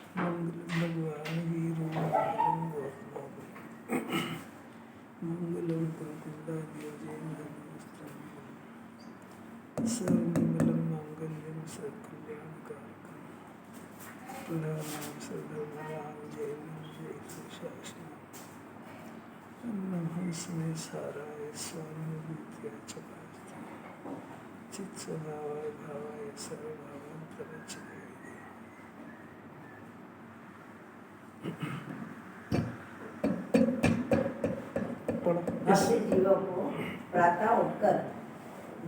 मंगलम भगवान वीरो मंगलम गौतमोपरि मंगलम कुरुकुंडादिवजेन्द्रनमस्त्रं सर्वमंगलम मांगल्यम सर्वकल्याणकारकं प्रणामामि सर्वधर्मराम जयं जय श्रीशास्त्रम नमः साराय स्वामिभूत्या चपास्ति चित्स्वभावाय भावाय सर्वभावान्तरचये भक्त जीवों को प्रातः उठकर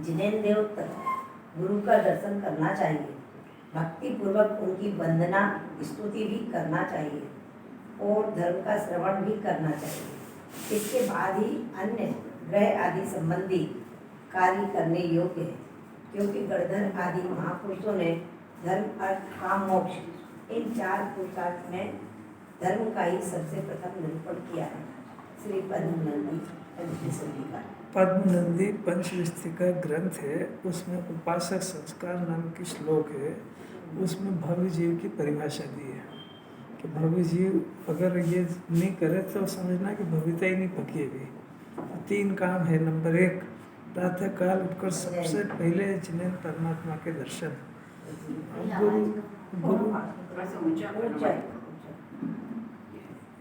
जिनेंद्रियों तक गुरु का दर्शन करना चाहिए। भक्ति पूर्वक उनकी वंदना स्तुति भी करना चाहिए और धर्म का श्रवण भी करना चाहिए। इसके बाद ही अन्य ग्रह आदि संबंधी कार्य करने योग्य है, क्योंकि गणधर आदि महापुरुषों ने धर्म अर्थ काम मोक्ष इन 4 पुरुषार्थ में धर्म का ही सबसे प्रथम निरूपण किया है। श्री पद्मनंदी पंचविस्तिका ग्रंथ है, उसमें उपासक संस्कार नाम की श्लोक है। उसमें भव्य जीव की परिभाषा दी है कि भव्य जीव अगर ये नहीं करे तो समझना कि भव्यता ही नहीं पकेगी। 3 काम है। नंबर 1, प्रातः काल उठकर सबसे पहले जिन्हें परमात्मा के दर्शन,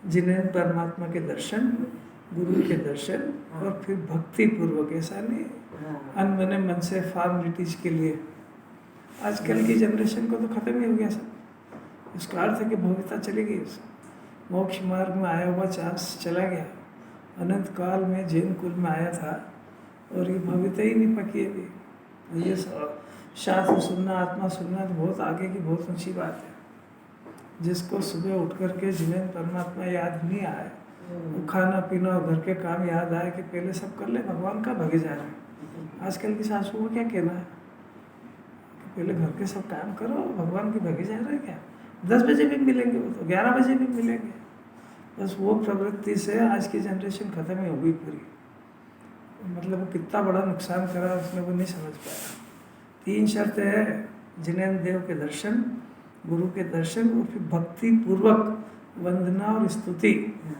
जिन्हें परमात्मा के दर्शन, गुरु के दर्शन, और फिर भक्ति पूर्वक, ऐसा नहीं अनबने मन से फॉर्मेलिटीज के लिए। आजकल की जनरेशन को तो खत्म ही हो गया सब। उसका अर्थ है कि भव्यता चली गई, मोक्ष मार्ग में आया हुआ चांस चला गया। अनंत काल में जैन कुल में आया था और ये भव्यता ही नहीं पकी अभी। ये शास्त्र सुनना, आत्मा सुनना तो बहुत आगे की बहुत ऊंची बात है। जिसको सुबह उठ करके जिन्हें परमात्मा याद नहीं आए, वो खाना पीना और घर के काम याद आए कि पहले सब कर ले, भगवान का भगे जा रहे हैं। आजकल की सासू को क्या कहना है कि पहले घर के सब काम करो, भगवान के भगे जा रहे हैं क्या? 10 बजे भी मिलेंगे, वो तो 11 बजे भी मिलेंगे। बस वो प्रवृत्ति से आज की जनरेशन खत्म ही हो गई पूरी। मतलब वो कितना बड़ा नुकसान करा उसने वो नहीं समझ पाया। 3 शर्त है, जिनेंद्र देव के दर्शन, गुरु के दर्शन, और फिर भक्ति पूर्वक वंदना और स्तुति।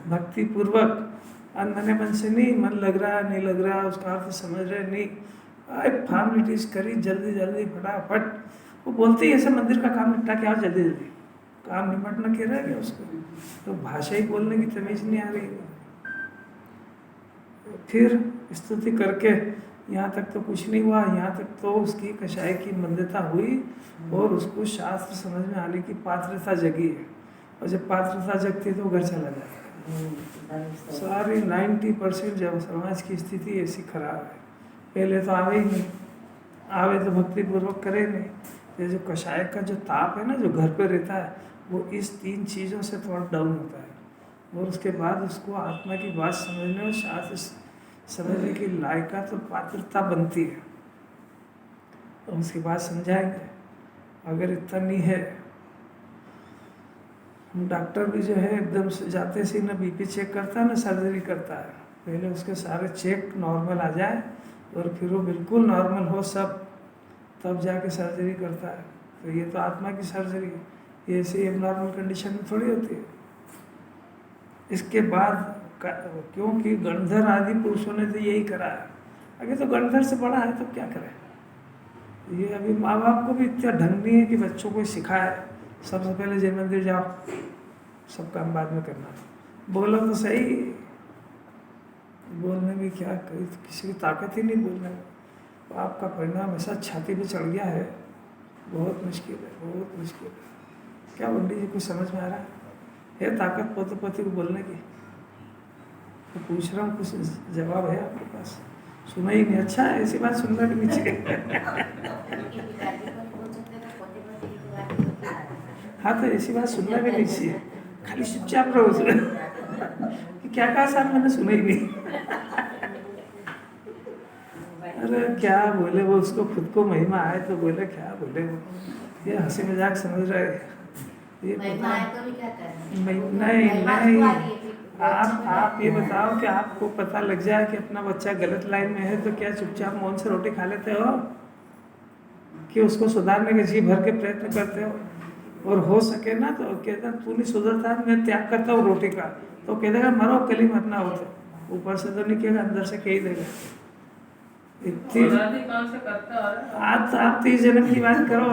भक्ति पूर्वक, अनबने मन से नहीं, मन लग रहा नहीं लग रहा उसका अर्थ समझ रहे नहीं, फॉर्मेलिटीज करी जल्दी जल्दी फटाफट। वो बोलते ही ऐसे मंदिर का काम निपटा के आओ जल्दी जल्दी, काम निपटना कह रहा है उसको, तो भाषा ही बोलने की तमीज नहीं आ रही। फिर स्तुति करके यहाँ तक तो कुछ नहीं हुआ, यहाँ तक तो उसकी कषाय की मंदता हुई और उसको शास्त्र समझ में आने की पात्रता जगी है। और जब पात्रता जगती तो घर चला जाता है। सारी 90% जब समाज की स्थिति ऐसी खराब है। पहले तो आवे ही नहीं, आवे तो भक्ति पूर्वक करे नहीं। ये जो कषाय का जो ताप है ना, जो घर पे रहता है, वो इस 3 चीज़ों से थोड़ा डाउन होता है। और उसके बाद उसको आत्मा की बात समझने और शास्त्र समझने की लायका तो पात्रता बनती है। तो उसकी बात समझाएंगे। अगर इतना नहीं है, डॉक्टर भी जो है एकदम से जाते से ना बीपी चेक करता है ना सर्जरी करता है। पहले उसके सारे चेक नॉर्मल आ जाए और फिर वो बिल्कुल नॉर्मल हो सब, तब जाके सर्जरी करता है। तो ये तो आत्मा की सर्जरी है, ये ऐसी एबनॉर्मल कंडीशन में थोड़ी होती है। इसके बाद क्योंकि गणधर आदि पुरुषों ने तो यही करा है। अगर तो गणधर से बड़ा है तो क्या करें। ये अभी माँ बाप को भी इतना ढंग नहीं है कि बच्चों को सिखाए सबसे पहले जय मंदिर जाओ, सब काम बाद में करना। बोलो तो सही, बोलने में क्या, किसी की ताकत ही नहीं बोलने में। तो आपका परिणाम ऐसा छाती पे चढ़ गया है, बहुत मुश्किल है, बहुत मुश्किल है। क्या पंडित जी कुछ समझ में आ रहा है ताकत पोते पोते को बोलने की? तो पूछ रहा हूँ, कुछ जवाब है आपके पास? सुना ही नहीं। अच्छा है, ऐसी बात सुनना भी नहीं चाहिए। हाँ, तो ऐसी बात सुनना भी नहीं चाहिए, खाली चुपचाप रहो। क्या कहा साहब, मैंने सुना ही नहीं। अरे क्या बोले वो, उसको खुद को महिमा आए तो बोले, क्या बोले वो, ये हंसी मजाक समझ रहे। ये नहीं, आप ये बताओ कि आपको पता लग जाए कि अपना बच्चा गलत लाइन में है तो क्या चुपचाप मौन से रोटी खा लेते हो कि उसको सुधारने के जी भर के प्रयत्न करते हो? और हो सके ना तो कहता तू नहीं सुधरता मैं त्याग करता हूँ रोटी का, तो कह देगा मरो कली मरना हो तो ऊपर से तो नहीं कहेगा, अंदर से कह ही देगा। अनादिकाल से करते आ रहे हैं। आज तो आप 30 जन्म की बात करो,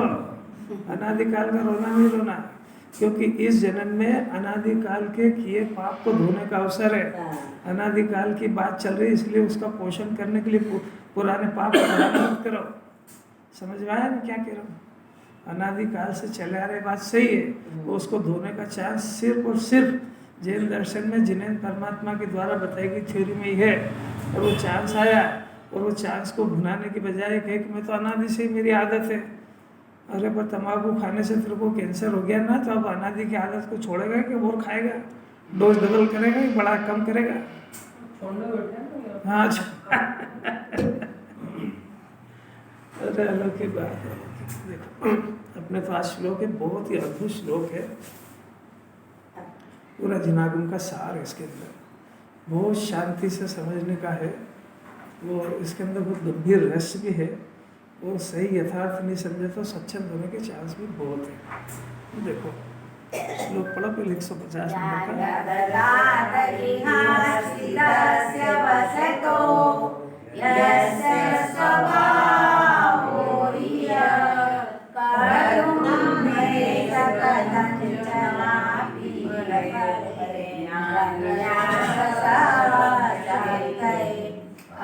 अनादिकाल का रोना नहीं रोना, क्योंकि इस जन्म में अनादिकाल के किए पाप को धोने का अवसर है। अनादिकाल की बात चल रही है, इसलिए उसका पोषण करने के लिए पुराने पाप मत करो। समझ में आया मैं क्या कह रहा हूँ? अनादिकाल से चले आ रहे बात सही है, वो उसको धोने का चांस सिर्फ और सिर्फ जैन दर्शन में जिन्हें परमात्मा के द्वारा बताई गई थ्योरी में ही है। और वो चांस आया और वो चांस को भुनाने की बजाय कहे कि मैं तो अनादि से ही मेरी आदत है। अरे पर तंबाकू खाने से तेरे को कैंसर हो गया ना, तो अब अनादि की आदत को छोड़ेगा कि और खाएगा? डोज डबल करेगा कि बड़ा कम करेगा? छोड़ने बैठे हैं ना। हाँ अरे अलौकिक बात है। देखो अपने पास श्लोक है, बहुत ही अद्भुत श्लोक है, पूरा जिनागम का सार है इसके अंदर, बहुत शांति से समझने का है। वो इसके अंदर बहुत गंभीर रहस्य भी है, वो सही यथार्थ नहीं समझे तो स्वच्छंद होने के चांस भी बहुत है। देखो श्लोक पढ़ो पहले 150 नंबर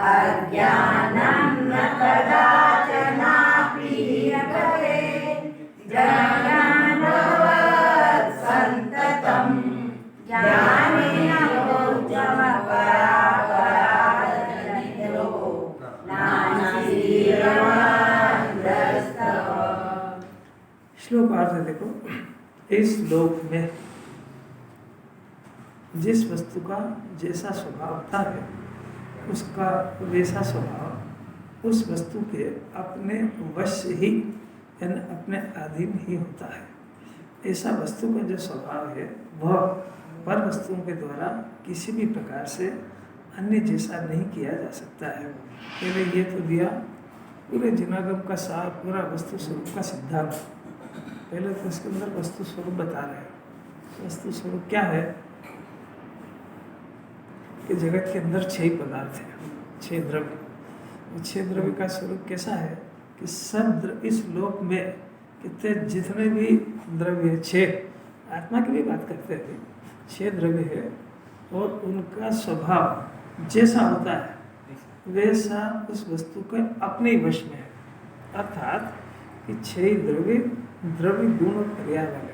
अज्ञानं न कदाचनापि यतते ज्ञानानवत् सन्ततं ज्ञानेन भोज्यमपरापराजनितो नासीरमन्द्रस्तः। श्लोक अर्थ है। देखो इस श्लोक में जिस वस्तु का जैसा स्वभाव होता है उसका वैसा स्वभाव उस वस्तु के अपने वश ही यानी अपने अधीन ही होता है। ऐसा वस्तु का जो स्वभाव है वह पर वस्तुओं के द्वारा किसी भी प्रकार से अन्य जैसा नहीं किया जा सकता है। पहले ये तो दिया पूरे जिनागम का सार, पूरा वस्तु स्वरूप का सिद्धांत। पहले तो इसके अंदर वस्तु स्वरूप बता रहे हैं। वस्तु स्वरूप क्या है कि जगत के अंदर 6 पदार्थ हैं, 6 द्रव्य। 6 द्रव्य का स्वरूप कैसा है कि सब इस लोक में कितने जितने भी द्रव्य है 6, आत्मा की भी बात करते हैं, 6 द्रव्य है और उनका स्वभाव जैसा होता है वैसा उस वस्तु के अपने ही वश में है। अर्थात कि 6 द्रव्य गुण और पर्याय वाले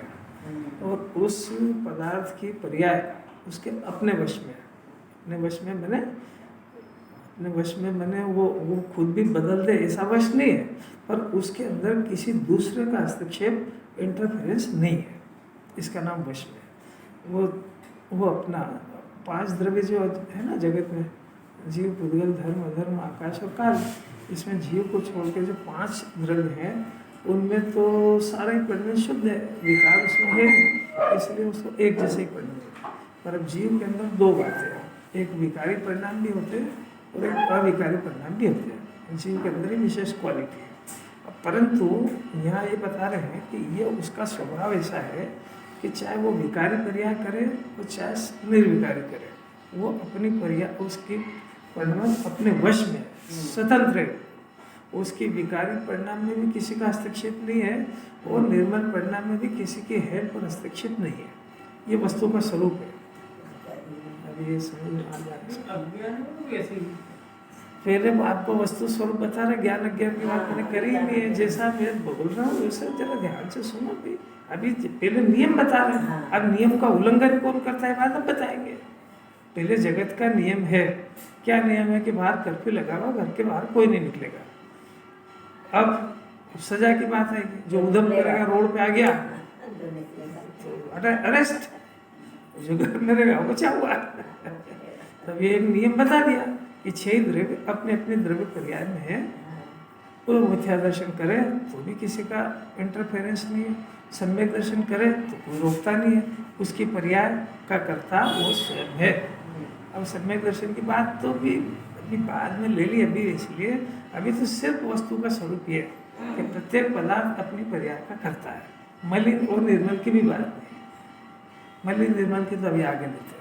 और उस पदार्थ की पर्याय उसके अपने वश में है। अपने वश में मैंने वो खुद भी बदल दे ऐसा वश नहीं है, पर उसके अंदर किसी दूसरे का हस्तक्षेप इंटरफेरेंस नहीं है, इसका नाम वश में। वो अपना 5 द्रव्य जो है ना जगत में, जीव, पुद्गल, धर्म, अधर्म, आकाश और काल, इसमें जीव को छोड़ के जो 5 द्रव्य हैं उनमें तो सारा ही परिणाम शुद्ध है, विकार उसमें है, इसलिए उसको एक जैसे ही परिणाम। पर अब जीव के अंदर 2 बातें हैं, एक विकारी परिणाम भी होते हैं और एक अविकारी परिणाम भी होते हैं। जीव के अंदर ही विशेष क्वालिटी है। परंतु यहाँ ये बता रहे हैं कि ये उसका स्वभाव ऐसा है कि चाहे वो विकारी पर्याय करे और चाहे निर्विकारी करे, वो अपनी पर्याय उसकी परिणाम अपने वश में स्वतंत्र है। उसकी विकारी परिणाम में भी किसी का हस्तक्षेप नहीं है और निर्मल परिणाम में भी किसी के हेल्प और हस्तक्षेप नहीं है। ये वस्तु का स्वरूप है। अब ये समझ में आ जाए। पहले आपको वस्तु स्वरूप बता रहे, ज्ञान अज्ञान की बात मैंने करी ही नहीं है। जैसा मैं बोल रहा हूँ वैसे जरा ध्यान से सुनो भी। अभी पहले नियम बता रहे हैं, अब नियम का उल्लंघन कौन करता है बात अब बताएंगे। पहले जगत का नियम है, क्या नियम है कि बाहर कर्फ्यू लगा हुआ, घर के बाहर कोई नहीं निकलेगा। अब सजा की बात है, जो उधम करेगा रोड पे आ गया तो अरेस्ट, जो घर में रहेगा वो बचा हुआ। तब ये एक नियम बता दिया कि 6 द्रव्य अपने अपने द्रव्य पर्याय में है। वो मिथ्या दर्शन करे तो भी किसी का इंटरफेरेंस नहीं है, सम्यक दर्शन करे तो कोई रोकता नहीं है, उसकी पर्याय का कर्ता वो स्वयं है। अब सम्यक दर्शन की बात तो भी अभी बाद में ले ली, अभी इसलिए अभी तो सिर्फ वस्तु का स्वरूप ये है कि प्रत्येक पदार्थ अपनी पर्याय का करता है। मलिन और निर्मल की भी बात नहीं, मलिन निर्मल की तो अभी आगे लेते,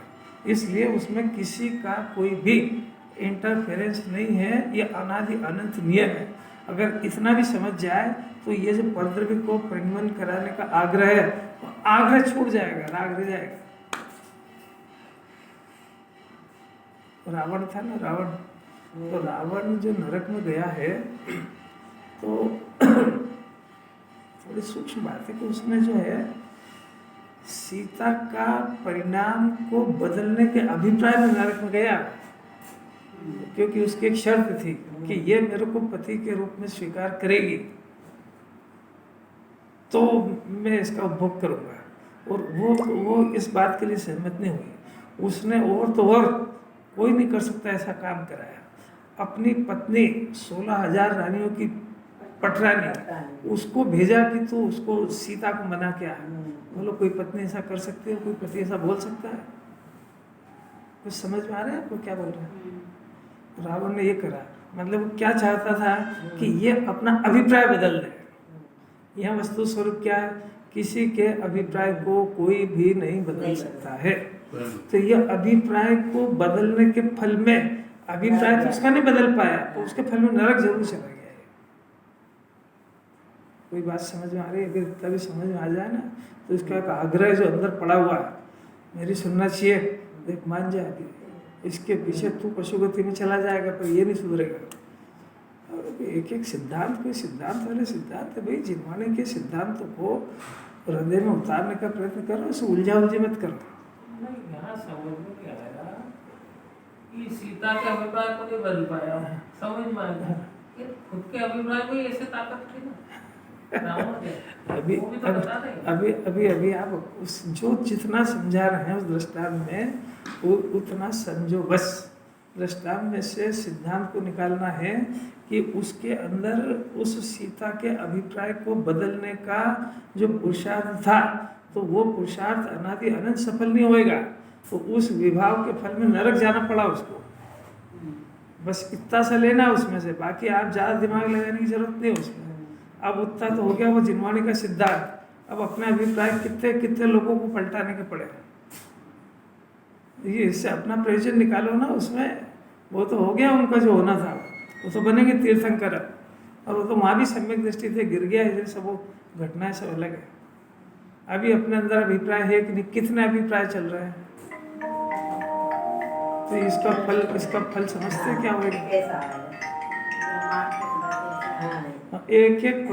इसलिए उसमें किसी का कोई भी इंटरफेरेंस नहीं है, ये अनादि अनंत नियम है। अगर इतना भी समझ जाए तो ये जो परद्रव्य को परिणमन कराने का आग्रह है, तो आग्रह छूट जाएगा, राग रह जाएगा। रावण था ना, रावण, तो रावण जो नरक में गया है, तो थोड़ी सूक्ष्म बात है कि उसने जो है सीता का परिणाम को बदलने के अभिप्राय में नरक में गया, क्योंकि उसकी एक शर्त थी कि ये मेरे को पति के रूप में स्वीकार करेगी तो मैं इसका उपभोग करूंगा, और वो इस बात के लिए सहमत नहीं हुई। उसने और तो और कोई नहीं कर सकता ऐसा काम कराया, अपनी पत्नी 16,000 रानियों की पटरानी उसको भेजा कि तू उसको सीता को मना के आ। बोलो कोई पत्नी ऐसा कर सकती है, कोई पति ऐसा बोल सकता है? कुछ समझ में आ रहा है आपको क्या बोल रहे हैं? रावण ने ये करा, मतलब वो क्या चाहता था कि ये अपना अभिप्राय बदल दे। यह वस्तु स्वरूप क्या है, किसी के अभिप्राय को कोई भी नहीं बदल सकता है। तो यह अभिप्राय को बदलने के फल में, अभिप्राय तो उसका नहीं बदल पाया, तो उसके फल में नरक जरूर चला गया है। कोई बात समझ में आ रही है? अगर इतना भी समझ में आ जाए ना, तो इसका एक आग्रह जो अंदर पड़ा हुआ है, मेरी सुनना चाहिए, देख मान जाएगी, इसके पीछे तू पशुगति में चला जाएगा पर ये नहीं सुधरेगा। और एक एक सिद्धांत कोई सिद्धांत वाले सिद्धांत है भाई, जिनवाने के सिद्धांतों को हृदय में उतारने का प्रयत्न करो, उसे उलझा उलझी मत करो। नहीं, यहाँ समझ में क्या आएगा कि सीता के अभिप्राय को नहीं बदल पाया, समझ में आएगा कि खुद के अभिप्राय को ही ऐसे ताकत थी ना। अभी आप उस जो जितना समझा रहे हैं उस दृष्टांत में, वो उतना समझो बस। दृष्टांत में से सिद्धांत को निकालना है कि उसके अंदर उस सीता के अभिप्राय को बदलने का जो पुरुषार्थ था, तो वो पुरुषार्थ अनादि अनंत सफल नहीं होएगा, तो उस विभाव के फल में नरक जाना पड़ा उसको। बस इतना सा लेना उसमें से, बाकी आप ज़्यादा दिमाग लगाने की जरूरत नहीं उसमें। अब उतना तो हो गया वो जिनवानी का सिद्धांत, अब अपने अभिप्राय कितने कितने लोगों को पलटाने के पड़ेगा। ये इससे अपना प्रयोजन निकालो ना उसमें, वो तो हो गया उनका जो होना था, वो तो बनेंगे तीर्थंकर, और वो तो वहाँ भी सम्यक दृष्टि थे, गिर गया इधर, सब वो घटनाएं सब अलग है। अभी अपने अंदर अभिप्राय है कि नहीं, कितने अभिप्राय चल रहे हैं, तो इसका फल समझते क्या होगा? एक एक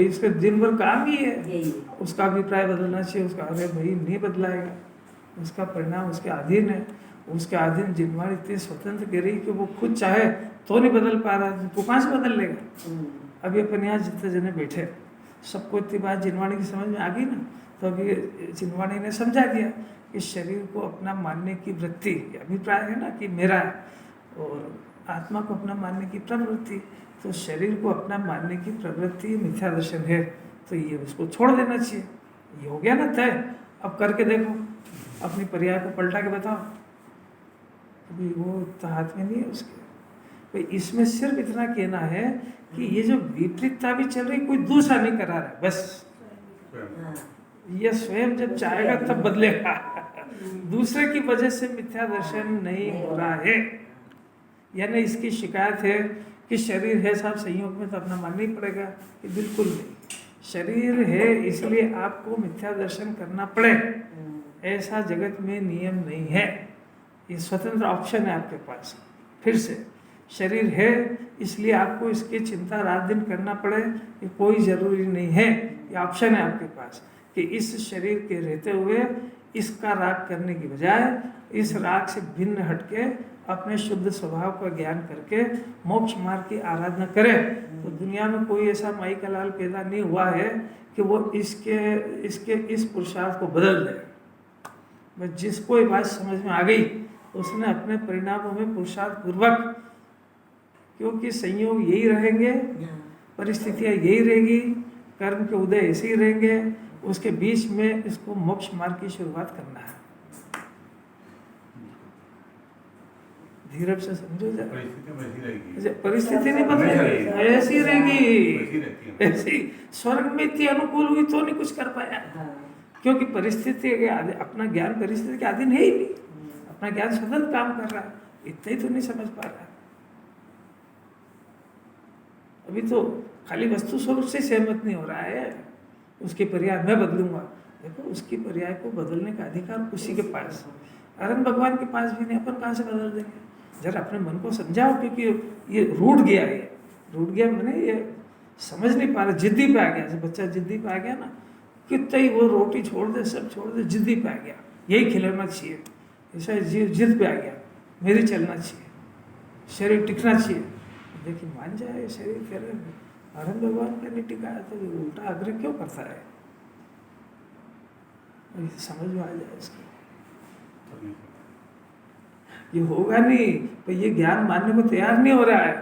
इसका दिन भर काम ही है, उसका अभिप्राय बदलना चाहिए उसका, अरे भाई नहीं बदलाएगा, उसका परिणाम उसके अधीन है, उसके अधीन जिनवान इतनी स्वतंत्र कह रही कि वो खुद चाहे तो नहीं बदल पा रहा, तो कहाँ से बदल लेगा? अभी अपन यहाँ जितने जने बैठे, सबको इतनी बात जिनवाणी की समझ में आ गई ना, तो अभी जिनवाणी ने समझा दिया कि शरीर को अपना मानने की वृत्ति, अभिप्राय है ना कि मेरा है, और आत्मा को अपना मानने की प्रवृत्ति, तो शरीर को अपना मानने की प्रवृत्ति मिथ्या दर्शन है, तो ये उसको छोड़ देना चाहिए। ये हो गया ना तय, अब करके देखो, अपनी पर्याय को पलटा के बताओ। अभी वो तो हाथ में नहीं है उसके। तो इसमें सिर्फ इतना कहना है कि ये जो विपरीतता भी चल रही, कोई दूसरा नहीं करा रहा है, बस ये स्वयं जब चाहेगा तब बदलेगा। दूसरे की वजह से मिथ्या दर्शन नहीं हो रहा है। यानी इसकी शिकायत है कि शरीर है साहब संयोग में, तो अपना मानना ही पड़ेगा कि बिल्कुल नहीं, शरीर है इसलिए आपको मिथ्या दर्शन करना पड़े, ऐसा जगत में नियम नहीं है। ये स्वतंत्र ऑप्शन है आपके पास। फिर से शरीर है इसलिए आपको इसकी चिंता रात दिन करना पड़े, ये कोई ज़रूरी नहीं है। ये ऑप्शन है आपके पास कि इस शरीर के रहते हुए इसका राग करने की बजाय इस राग से भिन्न हटके अपने शुद्ध स्वभाव का ज्ञान करके मोक्ष मार्ग की आराधना करे। तो दुनिया में कोई ऐसा माई का लाल पैदा नहीं हुआ है कि वो इसके इस पुरुषार्थ को बदल दे। बस जिसको ये बात समझ में आ गई उसने अपने परिणामों में पुरुषार्थ पूर्वक, क्योंकि संयोग यही रहेंगे, परिस्थितियाँ यही रहेगी, कर्म के उदय ऐसे ही रहेंगे, उसके बीच में इसको मोक्ष मार्ग की शुरुआत करना है। धीरज से समझो जरा। परिस्थिति वैसी रहेगी। परिस्थिति नहीं बदलेगी, ऐसी रहेगी, वैसी रहती है। ऐसी। स्वर्ग में इतनी अनुकूल हुई तो नहीं कुछ कर पाया, हाँ। क्योंकि परिस्थिति के अपना ज्ञान परिस्थिति के अधीन है ही नहीं, अपना ज्ञान स्वतंत्र काम कर रहा है, इतना ही तो नहीं समझ पा रहा है। अभी तो खाली वस्तु स्वरूप से सहमत नहीं हो रहा है, उसके पर्याय मैं बदलूंगा। देखो उसकी पर्याय को बदलने का अधिकार उसी के पास, अरन भगवान के पास भी नहीं, अपन कहाँ से बदल देंगे। जरा अपने मन को समझाओ, क्योंकि ये रूठ गया, ये रूठ गया मैंने ये समझ नहीं पा रहा, जिद्दी पे आ गया। जब बच्चा जिद्दी पे आ गया ना, कितना ही वो रोटी छोड़ दे, सब छोड़ दे, जिद्दी पे आ गया, यही खिलाना चाहिए, ऐसा जिद पे आ गया, मेरी चलना चाहिए, शरीर टिकना चाहिए। देखिए मान जाए शरीर, तेरे अरन भगवान का नहीं टिका है तो उल्टा आग्रह क्यों करता है, समझ में आ जाए इसको। ये होगा नहीं, पर ये ज्ञान मानने को तैयार नहीं हो रहा है।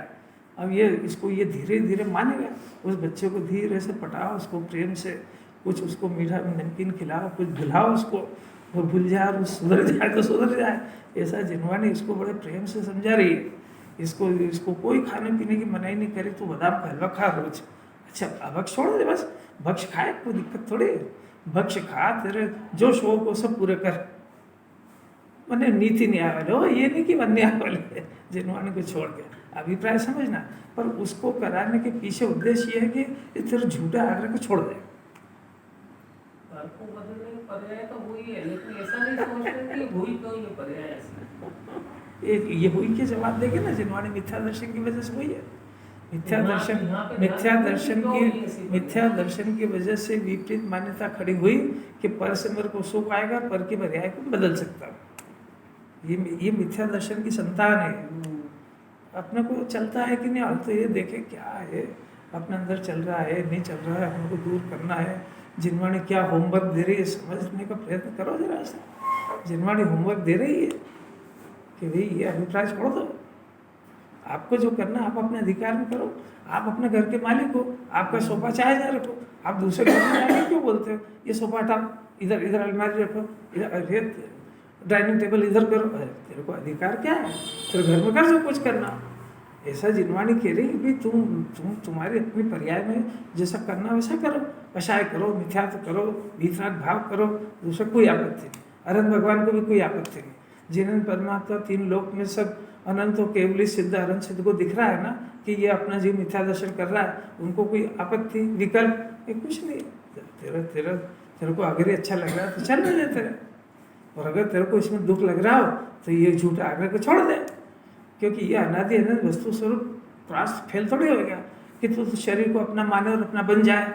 अब ये इसको ये धीरे धीरे मानेगा। उस बच्चे को धीरे से पटाओ, उसको प्रेम से कुछ उसको मीठा नमकीन खिलाओ, कुछ भुलाओ उसको, और भूल जाए और सुधर जाए तो सुधर जाए। ऐसा जिनवानी इसको बड़े प्रेम से समझा रही है। इसको कोई खाने पीने की मनाही नहीं करे, तो बादाम का हलवा खा रोज। अच्छा भक्ष छोड़ दे, बस भक्ष खाए, कोई दिक्कत थोड़ी है। भक्ष खा, तेरे जो शौक हो सब पूरे कर, मैंने नीति नहीं आए वाले हो, ये नहीं कि बनने आए वाले जिनवाने को छोड़ के, अभिप्राय समझना। पर उसको कराने के पीछे उद्देश्य ये है कि तेरे झूठा आग्रह को छोड़ दे। को बदलने का पर्याय तो वही है, लेकिन ऐसा नहीं सोचते कि हुई तो ये पर्याय ऐसा। ये हुई के जवाब देंगे ना, जिनवाने मिथ्या दर्शन की वजह से हुई है। मिथ्या दर्शन की वजह से विपरीत मान्यता खड़ी हुई कि पर से मेरे को सुख आएगा, पर के पर्याय को बदल सकता हूँ। ये मिथ्या दर्शन की संतान है। अपने को चलता है कि नहीं, और तो ये देखे क्या है अपने अंदर चल रहा है, नहीं चल रहा है, हमको दूर करना है। जिनवाणी क्या होमवर्क दे रही है, समझने का प्रयत्न करो जरा सा। जिनवाणी होमवर्क दे रही है कि भाई ये अभिप्राय छोड़ दो, आपको जो करना आप अपने अधिकार में करो। आप अपने घर के मालिक हो, आपका सोफा चाहे जा रखो, आप दूसरे घर में जाके क्यों बोलते हो ये सोफा हटाओ, इधर इधर अलमारी रखो, इधर डाइनिंग टेबल इधर करो। तेरे को अधिकार क्या है, तेरे घर में कर जो कुछ करना। ऐसा जिनवाणी कह रही भाई तुम्हारे अपनी पर्याय में जैसा करना वैसा करो, कषाय करो, मिथ्यात्व करो, वीतराग भाव करो, दूसरा कोई आपत्ति नहीं। अरहत भगवान को भी कोई आपत्ति नहीं। जिन्हें परमात्मा तीन लोक में सब अनंत और केवली सिद्ध अनंत सिद्ध को दिख रहा है ना कि ये अपना जीव मिथ्या दर्शन कर रहा है, उनको कोई आपत्ति विकल्प ये कुछ नहीं। तेरे को अगर ये अच्छा लग रहा है तो चल रहे तेरे, और अगर तेरे को इसमें दुख लग रहा हो तो ये झूठा आग्रह को छोड़ दे, क्योंकि ये अनादि अनंत वस्तु स्वरूप प्रास्त फेल थोड़ी हो गया कि तू शरीर को अपना माने और अपना बन जाए,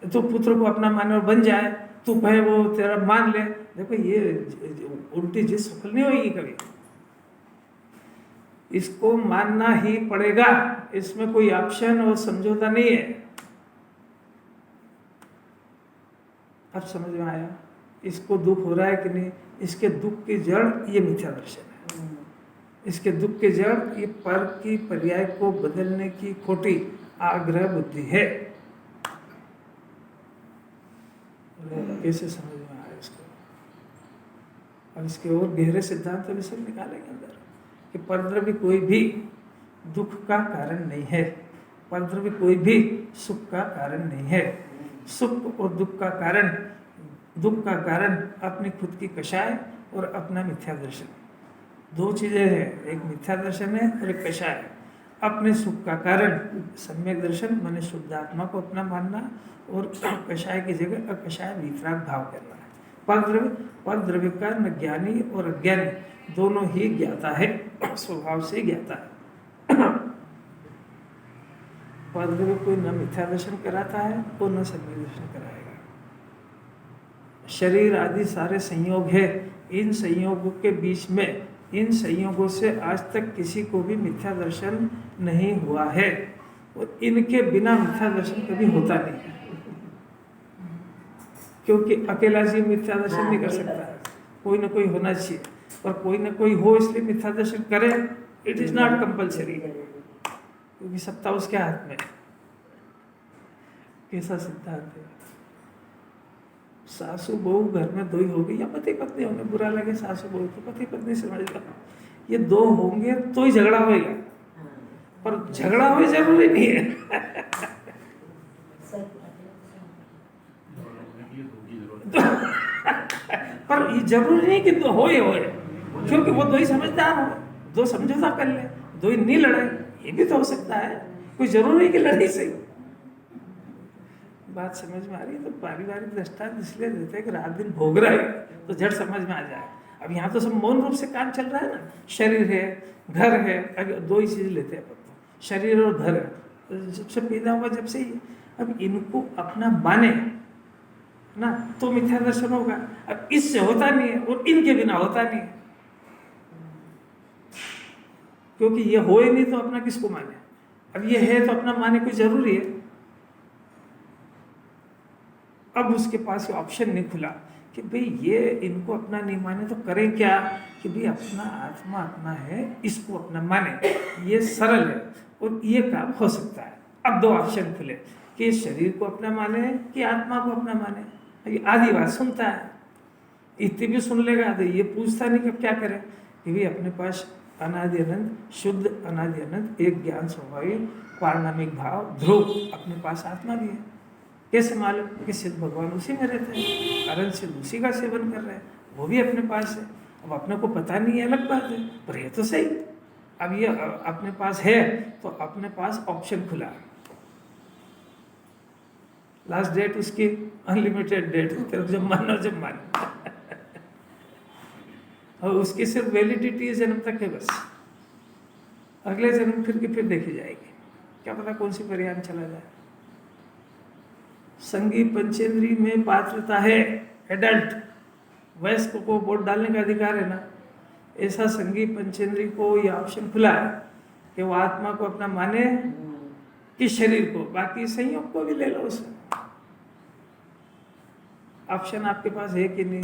तो पुत्र को अपना माने और बन जाए, तू कहे वो तेरा मान ले। देखो ये उल्टी चीज सफल नहीं होगी कभी, इसको मानना ही पड़ेगा, इसमें कोई ऑप्शन और समझौता नहीं है। अब समझ में आया इसको दुख हो रहा है कि नहीं। इसके दुख की जड़ ये मिथ्या दर्शन है, इसके दुख की जड़ ये पर की पर्याय को बदलने की खोटी आग्रह बुद्धि है। कैसे समझ में आया इसको। अब इसके और गहरे सिद्धांत भी सब निकालेंगे अंदर कि परद्रव्य कोई भी दुख का कारण नहीं है, परद्रव्य कोई भी सुख का कारण नहीं है। सुख और दुख का कारण अपनी खुद की कषाय और अपना मिथ्या दर्शन, दो चीजें हैं, एक मिथ्या दर्शन है और एक कषाय। अपने सुख का कारण सम्यक दर्शन माने शुद्ध आत्मा को अपना मानना, और कषाय की जगह अकषाय वितराग भाव करना है। परद्रव्य का न ज्ञानी और अज्ञानी दोनों ही ज्ञाता है, स्वभाव से ज्ञाता है। परद्रव्य कोई न मिथ्या दर्शन कराता है और न सम्यक दर्शन कराएगा। शरीर आदि सारे संयोग है, इन संयोगों के बीच में, इन संयोगों से आज तक किसी को भी मिथ्या दर्शन नहीं हुआ है, और इनके बिना मिथ्या दर्शन कभी होता नहीं है, क्योंकि अकेला जीव मिथ्या दर्शन नहीं कर सकता, कोई ना कोई होना चाहिए, और कोई ना कोई हो इसलिए मिथ्या दर्शन करे। इट इज नॉट कंपल्सरी, क्योंकि सत्ता उसके हाथ में। कैसा सिद्धांत है। सासू बहू घर में दो ही हो गई, या पति पत्नी होंगे, बुरा लगे सासू बहू तो पति पत्नी समझ लो, ये दो होंगे तो ही झगड़ा होएगा, पर झगड़ा हो जरूरी नहीं है। पर ये जरूरी नहीं कि दो होए, क्योंकि वो दो ही समझदार हो, दो समझौता कर ले, दो ही नहीं लड़े, ये भी तो हो सकता है। कोई जरूरी नहीं कि लड़ाई सही। बात समझ में आ रही है? तो पारिवारिक दृष्टांत इसलिए देते हैं कि रात दिन भोग रहा है तो झट समझ में आ जाए। अब यहाँ तो सब मौन रूप से काम चल रहा है ना, शरीर है, घर है, अभी दो ही चीज लेते हैं अपन तो, शरीर और घर है, जब से पैदा हुआ जब से ही। अब इनको अपना माने ना तो मिथ्या दर्शन होगा। अब इससे होता नहीं है और इनके बिना होता नहीं है, क्योंकि ये हो ही नहीं तो अपना किसको माने। अब ये है तो अपना माने कोई जरूरी है। अब उसके पास ऑप्शन नहीं खुला कि भाई ये इनको अपना नहीं माने तो करें क्या, कि भाई अपना आत्मा अपना है, इसको अपना माने, ये सरल है और ये काम हो सकता है। अब दो ऑप्शन खुले कि शरीर को अपना माने कि आत्मा को अपना माने। ये आधी बात सुनता है, इतनी भी सुन लेगा तो ये पूछता नहीं कि क्या करें, कि भाई अपने पास अनादि अनंत शुद्ध अनादि अनंत एक ज्ञान स्वाभाविक पारणामिक भाव ध्रुव अपने पास आत्मा भी है। कैसे मालूम कि सिद्ध भगवान उसी में रहते हैं, कारण सिद्ध उसी का सेवन कर रहे हैं, वो भी अपने पास है। अब अपने को पता नहीं है अलग बात है, पर ये तो सही। अब ये अपने पास है तो अपने पास ऑप्शन खुला, लास्ट डेट उसकी अनलिमिटेड डेट, तेरे जब मानो जब मानो। और उसकी सिर्फ वैलिडिटी जन्म तक है बस, अगले जन्म फिर की फिर देखी जाएगी, क्या पता कौन सी परिणाम चला जाए। संगी पंचेंद्री में पात्रता है, एडल्ट वयस्क को वोट डालने का अधिकार है ना, ऐसा संगी पंचेंद्री को ये ऑप्शन खुला है कि वो आत्मा को अपना माने कि शरीर को, बाकी संयोग को भी ले लो उसमें। ऑप्शन आपके पास है कि नहीं,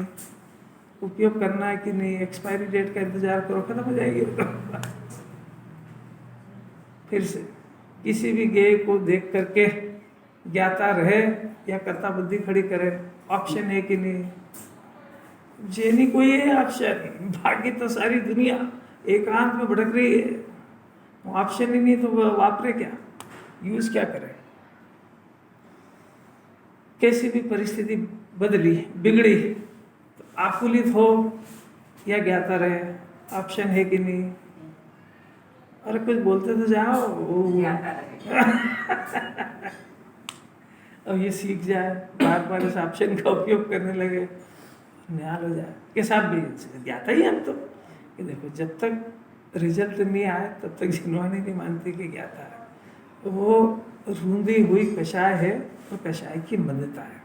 उपयोग करना है कि नहीं, एक्सपायरी डेट का इंतजार करो, खत्म हो जाएगी। फिर से किसी भी गेय को देख करके ज्ञाता रहे या कर्ता बुद्धि खड़ी करे, ऑप्शन है कि नहीं। जेनी कोई है ऑप्शन, बाकी तो सारी दुनिया एकांत में भटक रही है, वो ऑप्शन ही नहीं तो वापरे क्या, यूज क्या करे। कैसी भी परिस्थिति बदली बिगड़ी तो आकुलित हो या ज्ञाता रहे, ऑप्शन है कि नहीं। अरे कुछ बोलते तो जाओ। अब ये सीख जाए, बार बार इस ऑप्शन का उपयोग करने लगे, निहाल हो जाए कि साहब भी ज्ञाता ही हम तो, कि देखो जब तक रिजल्ट नहीं आए तब तक जिनवानी नहीं मानती कि ज्ञाता है। वो रूंधी हुई कषाय है तो कषाय की मंदता है,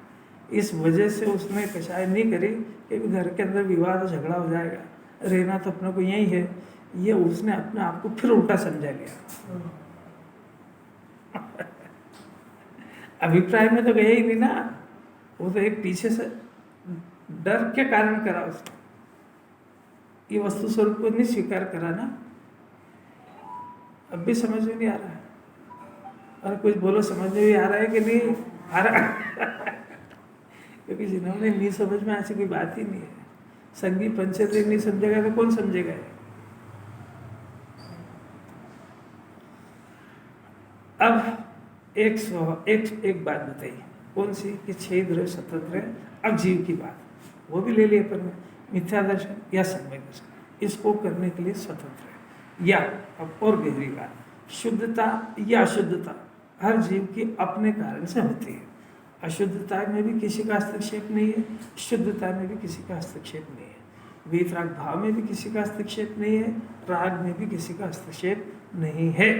इस वजह से उसने कषाय नहीं करी कि घर के अंदर विवाद और झगड़ा हो जाएगा, रहना तो अपने को यही है। ये उसने अपने आप को फिर उल्टा समझा लिया। अभिप्राय में तो गया ही नहीं ना, वो तो एक पीछे से डर के कारण करा उसने, ये वस्तु स्वरूप को नहीं स्वीकार करा ना। अब भी समझ में नहीं आ रहा है, और कुछ बोलो समझ में भी आ रहा है कि नहीं आ रहा। क्योंकि जिन्होंने नहीं समझ में ऐसी कोई बात ही नहीं है। संगी पंचेंद्रिय नहीं समझेगा तो कौन समझेगा। अब एक बात बताइए, कौन सी, कि छह द्रव्य स्वतंत्र है। अब जीव की बात वो भी ले लिए अपन ने, मिथ्या दर्शन या सम्यक दर्शन, इसको करने के लिए स्वतंत्र है। या अब और गहरी बात, शुद्धता या अशुद्धता हर जीव की अपने कारण से होती है। अशुद्धता में भी किसी का हस्तक्षेप नहीं है, शुद्धता में भी किसी का हस्तक्षेप नहीं है, वीतराग भाव में भी किसी का हस्तक्षेप नहीं है, राग में भी किसी का हस्तक्षेप नहीं है।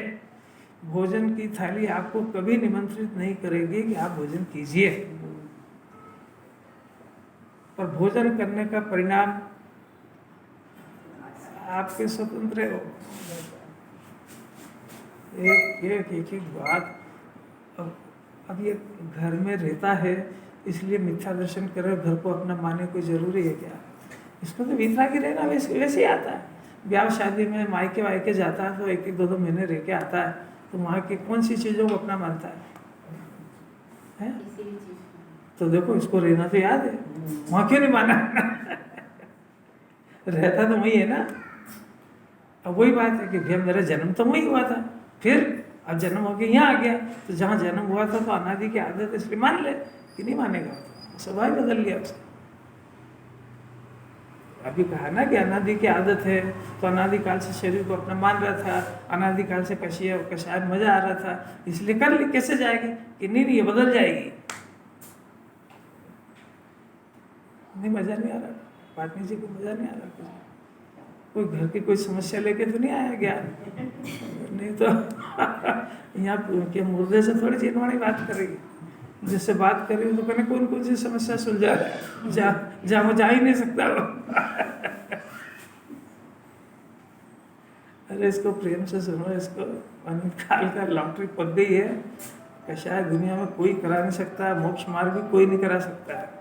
भोजन की थाली आपको कभी निमंत्रित नहीं करेगी कि आप भोजन कीजिए, पर भोजन करने का परिणाम आपके स्वतंत्र हो। एक बात, अब ये घर में रहता है इसलिए मिथ्या दर्शन करे, घर को अपना माने कोई जरूरी है क्या। इसको तो वीतराग ही रहना वैसे ही आता है। ब्याह शादी में मायके वायके जाता है तो एक दो महीने रह के आता है, तो वहाँ की कौन सी चीज़ों को अपना मानता है? तो देखो इसको रहना तो याद है, वहाँ क्यों नहीं माना। रहता तो वही है ना। अब वही बात है कि भैया मेरा जन्म तो वही हुआ था, फिर अब जन्म हो गया यहाँ आ गया, तो जहाँ जन्म हुआ था तो अनादि की आदत है, इसलिए मान ले कि नहीं मानेगा, स्वभाव बदल गया उसका। अभी कहा ना कि अनादि की आदत है, तो अनादि काल से शरीर को अपना मान रहा था, अनादि काल से कषाय मजा आ रहा था, इसलिए कर ली, कैसे जाएगी कि नहीं ये बदल जाएगी। नहीं मजा नहीं आ रहा, पाटनी जी को मजा नहीं आ रहा, कोई घर की कोई समस्या लेके तो नहीं आया ज्ञान, नहीं तो यहाँ के मुर्दे से थोड़ी चिन्हवाणी बात करेगी, जिससे बात करेगी तो कहने कौन कौन सी समस्या सुलझा रहा है, जहाँ वो जा ही नहीं सकता वो। अरे इसको प्रेम से सुनो, इसको अनंत काल का लॉटरी पक गई है, कि शायद दुनिया में कोई करा नहीं सकता, मोक्ष मार्ग भी कोई नहीं करा सकता है।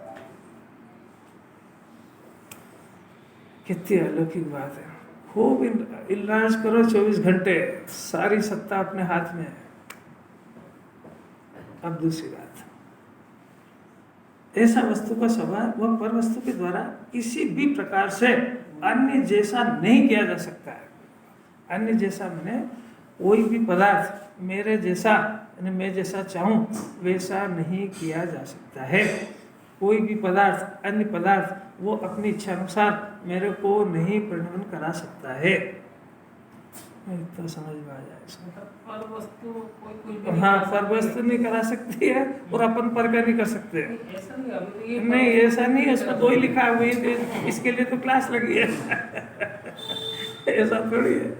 कितनी अलौकिक बात है, खूब इलाज करो 24 घंटे, सारी सत्ता अपने हाथ में है। अब दूसरी बात, ऐसा वस्तु का स्वभाव वह पर वस्तु के द्वारा किसी भी प्रकार से अन्य जैसा नहीं किया जा सकता है। अन्य जैसा मैंने कोई भी पदार्थ मेरे जैसा, मैं जैसा चाहूं वैसा नहीं किया जा सकता है। कोई भी पदार्थ, अन्य पदार्थ वो अपनी इच्छा अनुसार मेरे को नहीं परिणमन करा सकता है। तो समझ में आ जाए इसको। पर वस्तु कोई हाँ, पर वस्तु नहीं करा सकती है और अपन पर का नहीं कर सकते हैं। ऐसा नहीं, अभी ये नहीं ऐसा नहीं है, उसमें दो ही लिखा हुआ है, इसके लिए तो क्लास लगी है। ऐसा थोड़ी है।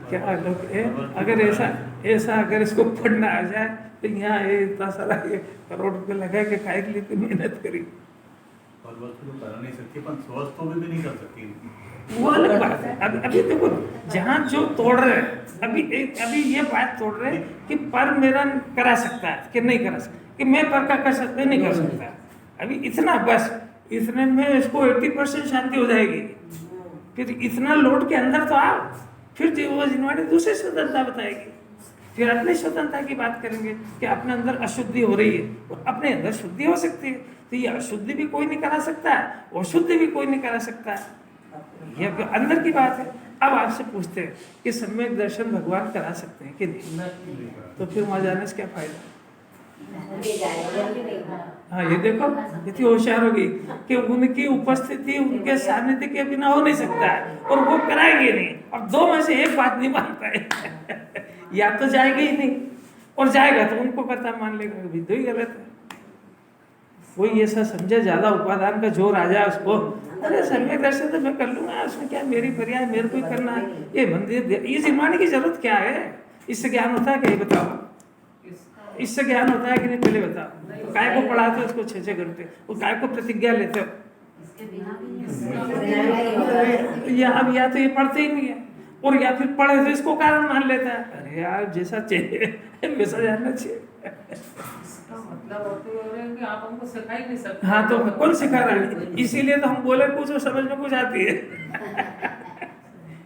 क्या लोग है, अगर ऐसा अगर इसको पढ़ना आ जाए तो यहाँ इतना सारा ये करोड़ रुपये लगा के खाए के लिए तो मेहनत करी, पर वस्तु तो कर नहीं सकती, पर स्वस्थ भी नहीं कर सकती। वो अलग बात है। अभी देखो जहाँ जो तोड़ रहे हैं, अभी ये बात तोड़ रहे हैं कि पर मेरा करा सकता है कि नहीं करा सकता, कि मैं पर का कर सकता नहीं कर सकता। अभी इतना बस, इतने में इसको 80% शांति हो जाएगी। फिर इतना लोड के अंदर तो आओ, फिर वो जिनवाणी दूसरी स्वतंत्रता बताएगी, फिर अपनी स्वतंत्रता की बात करेंगे कि अपने अंदर अशुद्धि हो रही है, तो अपने अंदर शुद्धि हो सकती है। तो ये अशुद्धि भी कोई नहीं करा सकता है और शुद्धि भी कोई नहीं करा सकता है, ये अंदर की बात है। अब आपसे पूछते हैं कि सम्यक दर्शन भगवान करा सकते हैं कि नहीं, तो फिर वहाँ जाने से क्या फायदा। हाँ ये देखो इतनी होशियार होगी कि उनकी उपस्थिति उनके सानिध्य के बिना हो नहीं सकता है, और वो कराएंगे नहीं। अब दो में से एक बात नहीं मान पाए, या तो जाएगा ही नहीं, और जाएगा तो उनको करता मान लेगा, भी दो ही गलत है। कोई ऐसा समझे ज्यादा उपादान का जोर आ जाए उसको, अरे सम्यक दर्शन तो मैं कर लूंगा, उसमें क्या मेरी पर्याय, मेरे को ही करना है, ये मंदिर ये जिनवाणी की जरूरत क्या है, इससे ज्ञान होता है कि ये बताओ, इससे ज्ञान होता है कि नहीं पहले बताओ। काय को पढ़ाते हो उसको 6-6 घंटे, वो काय को प्रतिज्ञा लेते हो, या तो ये पढ़ते ही नहीं है, और या फिर पढ़े तो इसको कारण मान लेता है, अरे यार जैसा चाहिए वैसा जानना चाहिए। मतलब होते हैं कि आप हमको सिखा ही नहीं सकते। हाँ तो कौन सिखा रहा है, इसीलिए तो हम बोले कुछ और समझ में कुछ आती है।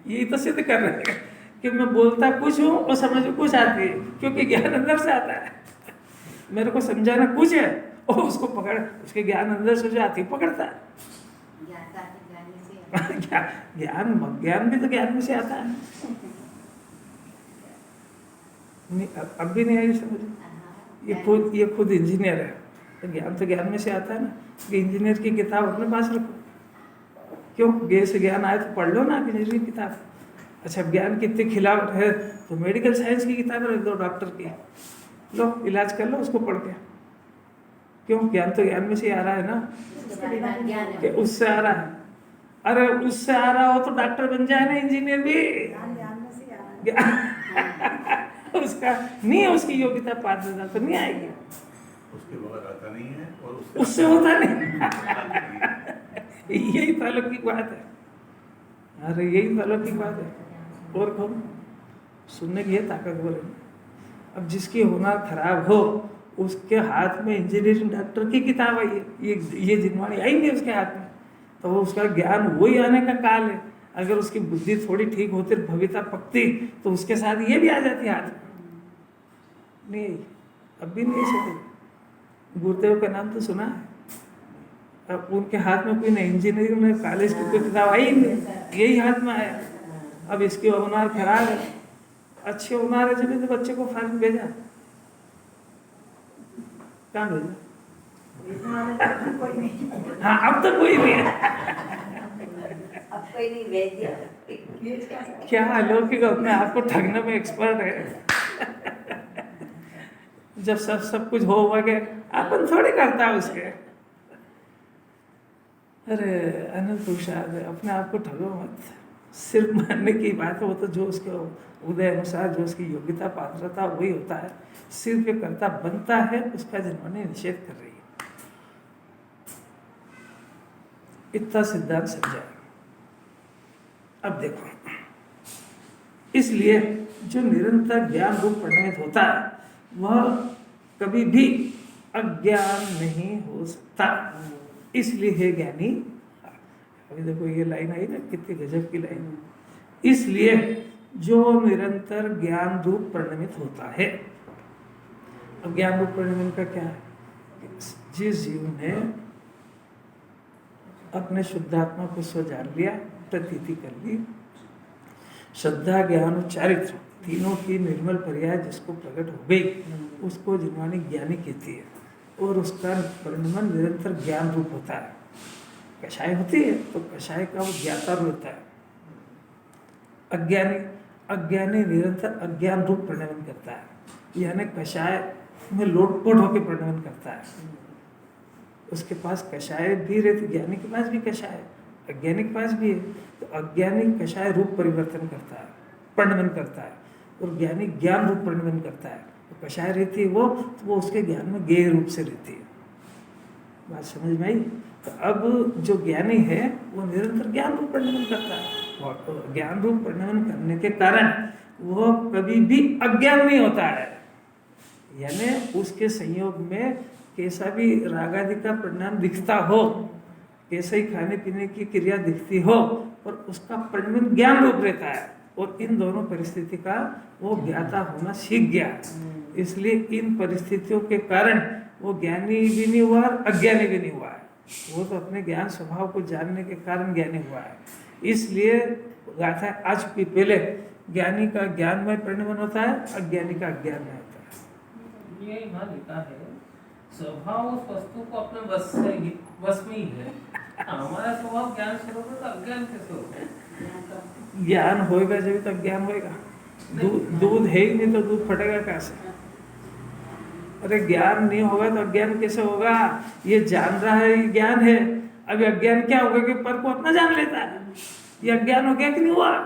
यही तो सिद्ध कर रहे हैं कि मैं बोलता कुछ हूँ और समझ में कुछ आती है, क्योंकि ज्ञान अंदर से आता है। मेरे को समझाना कुछ है और उसको पकड़, उसके ज्ञान अंदर से जो आती है पकड़ता है। ज्ञान भी तो ज्ञान में से आता है। नहीं, अब भी नहीं आई समझ। ये खुद इंजीनियर है, तो ज्ञान तो ज्ञान में से आता है ना। कि इंजीनियर की किताब अपने पास रखो, क्यों गे से ज्ञान आए तो पढ़ लो ना इंजीनियर की किताब। अच्छा ज्ञान की इतनी खिलावट है तो मेडिकल साइंस की किताब रख दो, डॉक्टर की, लो इलाज कर लो उसको पढ़ के। क्यों ज्ञान तो ज्ञान में से आ रहा है ना, कि उससे आ रहा है। अरे उससे आ रहा हो तो डॉक्टर बन जाए ना, इंजीनियर भी उसका नहीं है, उसकी योग्यता 5,000 तो नहीं आएगी, उसके बगैर आता नहीं है और उससे होता नहीं। यही ताल्लुक की बात है, अरे यही ताल्लुक की बात है। और कौन सुनने की है ताकतवर है। अब जिसकी हुनर खराब हो उसके हाथ में इंजीनियरिंग डॉक्टर की किताब आई है, ये जिनवाणी आई नहीं उसके हाथ में, तो वो उसका ज्ञान वही आने का काल है। अगर उसकी बुद्धि थोड़ी ठीक होती, भविता पकती, तो उसके साथ ये भी आ जाती हाथ में। नहीं अब भी नहीं सुनते। गुरुदेव का नाम तो सुना है, अब उनके हाथ में कोई नहीं, इंजीनियरिंग में कॉलेज की कोई किताब आई ही नहीं, यही हाथ में आया। अब इसकी उनार खराब है, अच्छी उनार है जब तो बच्चे को फार्म भेजा, कहाँ भेजा? हाँ अब तो कोई नहीं है। अब कोई नहीं भेज दिया। क्या अलौकिक अपने आप को ठगने में एक्सपर्ट है। जब सब कुछ हो हुआ के अपन थोड़ी करता है उसके। अरे अनिल प्रसाद, अपने आप को ठगो मत, सिर्फ मानने की बात है, वो तो जो उसके उदय अनुसार जो उसकी योग्यता पात्रता वही होता है, सिर्फ ये करता बनता है, उसका जिन्होंने निषेध कर रही है। इतना सिद्धांत समझा। अब देखो, इसलिए जो निरंतर ज्ञान रूप परिणमित होता है वह कभी भी अज्ञान नहीं हो सकता, इसलिए है ज्ञानी। अभी देखो ये लाइन आई ना, कितनी गजब की लाइन। इसलिए जो निरंतर ज्ञान रूप परिणमित होता है। अब ज्ञान रूप परिणमन का क्या है? जिस जीव ने अपने शुद्धात्मा को स्व जान लिया, प्रतीति कर ली, श्रद्धा ज्ञान और चारित्र तीनों की निर्मल पर्याय जिसको प्रकट हो गई, उसको जिन्वाणी ज्ञानी कहती है। और उसका परिणमन निरंतर ज्ञान रूप होता है। कषाय होती है तो कषाय का वो ज्ञाता रूप होता है। अज्ञानी निरंतर अज्ञान रूप परिणमन करता है, यानी कषाय में लोटपोट होकर परिणमन करता है। उसके पास कषाय भी रहती, ज्ञानी के पास भी कषाय, अज्ञानी के पास भी है। तो अज्ञानी कषाय रूप परिवर्तन करता है, परिणमन करता है, और ज्ञानी ज्ञान रूप परिणमन करता है। तो कषाय रहती है वो, तो वो उसके ज्ञान में ज्ञेय रूप से रहती है। बात समझ में आई? तो अब जो ज्ञानी है वो निरंतर ज्ञान रूप परिणमन करता है, और ज्ञान रूप परिणमन करने के कारण वो कभी भी अज्ञान नहीं होता है। यानी उसके संयोग में कैसा भी रागादि का परिणाम दिखता हो, कैसे ही खाने पीने की क्रिया दिखती हो, पर उसका परिणमन ज्ञान रूप रहता है। और इन दोनों परिस्थिति का वो ज्ञाता होना सीख गया, इसलिए इन परिस्थितियों के कारण वो ज्ञानी भी नहीं हुआ और अज्ञानी भी नहीं हुआ है। वो तो अपने ज्ञान स्वभाव को जानने के कारण ज्ञानी हुआ है। इसलिए गाथा है, आज भी पहले ज्ञानी का ज्ञान में परिणमन होता है, अज्ञानी का अज्ञान में होता है। ये यहाँ लिखा है, स्वभाव उस वस्तु को अपने वश में ही है। हमारा स्वभाव ज्ञान स्वरूप है, तो अज्ञान कैसे होगा? ज्ञान होएगा जब तक ज्ञान होएगा। दूध है ही नहीं तो दूध फटेगा कैसे? अरे ज्ञान नहीं होगा तो अज्ञान कैसे होगा? ये जान रहा है, ये ज्ञान है। अभी अज्ञान क्या होगा कि पर को अपना जान लेता है। ये अज्ञान हो गया कि नहीं हुआ?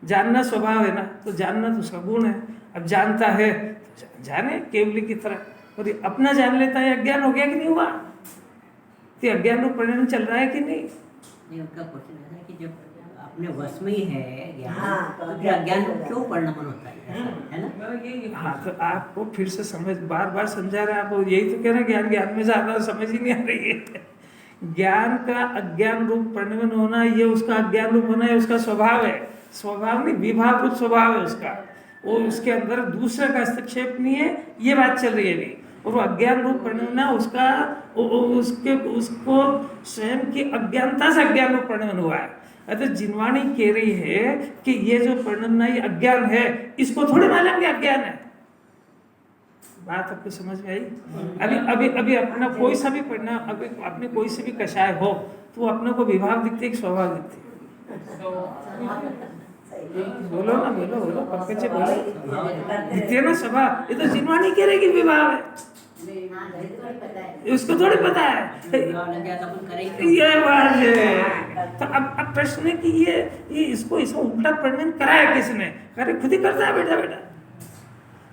जानना स्वभाव है ना, तो जानना तो उसका गुण है। अब जानता है तो जाने केवली की तरह, और ये अपना जान लेता है, अज्ञान हो गया कि नहीं हुआ? तो अज्ञान रूप परिणाम चल रहा है कि नहीं? उनका क्वेश्चन है कि जब अपने वश में ही है ज्ञान, हाँ, तो फिर अज्ञान को क्यों परिणमन होता है ना? हाँ, तो आपको फिर से समझ, बार बार समझा रहे हैं आपको, यही तो कह रहे हैं, ज्ञान में ज्यादा समझ ही नहीं आ रही है। ज्ञान का अज्ञान रूप परिणमन होना, ये उसका अज्ञान रूप होना, ये उसका स्वभाव है। स्वभाव नहीं, विभाग रूप स्वभाव है उसका। वो उसके अंदर दूसरे का हस्तक्षेप नहीं है, ये बात चल रही है अभी। और वो अज्ञान रूप परिणमन उसका उसको स्वयं की अज्ञानता से अज्ञान रूप परिणमन हुआ है। अतः जिनवाणी कह रही है कि ये जो परिणमन ये अज्ञान है, इसको थोड़ी मालूम कि अज्ञान है। बात आपको समझ में आई? अभी अभी अभी अपना कोई सा भी परिणाम, अभी अपने कोई से भी कषाय हो तो अपने को विभाग दिखते है, स्वभाव दिखते है। बोलो ना, बोलो बोलो, पंकज जी बोलो। दिखते है ना स्वभाव? ये तो जिनवाणी कह रही कि विभाग है, उसको थोड़ी पता है। ये बात है। तो अब प्रश्न है कि ये इसको उल्टा परिणमन कराया किसने? अरे खुद ही करता है बेटा बेटा,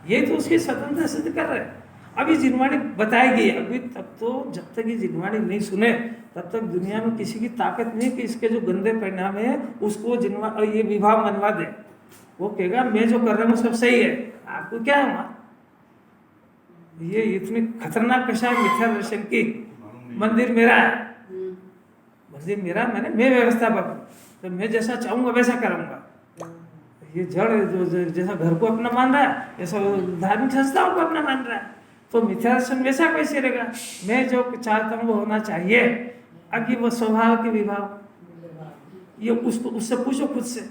ये तो उसकी स्वतंत्रता सिद्ध कर रहे हैं। अभी जिनवाणी बताएगी, अभी तब तो जब तक ये जिनवाणी नहीं सुने तब तक दुनिया में किसी की ताकत नहीं कि इसके जो गंदे परिणाम है उसको ये विभाग मनवा दे। वो कहेगा मैं जो कर रहा हूँ सब सही है, आपको क्या है? ये इतनी खतरनाक कषाय मिथ्या दर्शन की, मंदिर मेरा है, मंदिर मेरा, मैं व्यवस्था बाबू, तो मैं जैसा चाहूंगा वैसा करूंगा। ये जड़ जो जैसा घर को अपना मान रहा है, ऐसा धार्मिक संस्थाओं को अपना मान रहा है। तो मिथ्या दर्शन वैसा कैसे रहेगा? मैं जो चाहता हूँ वो होना चाहिए। अब ये वो स्वभाव के विभाव, ये उसको उससे पूछो खुद से,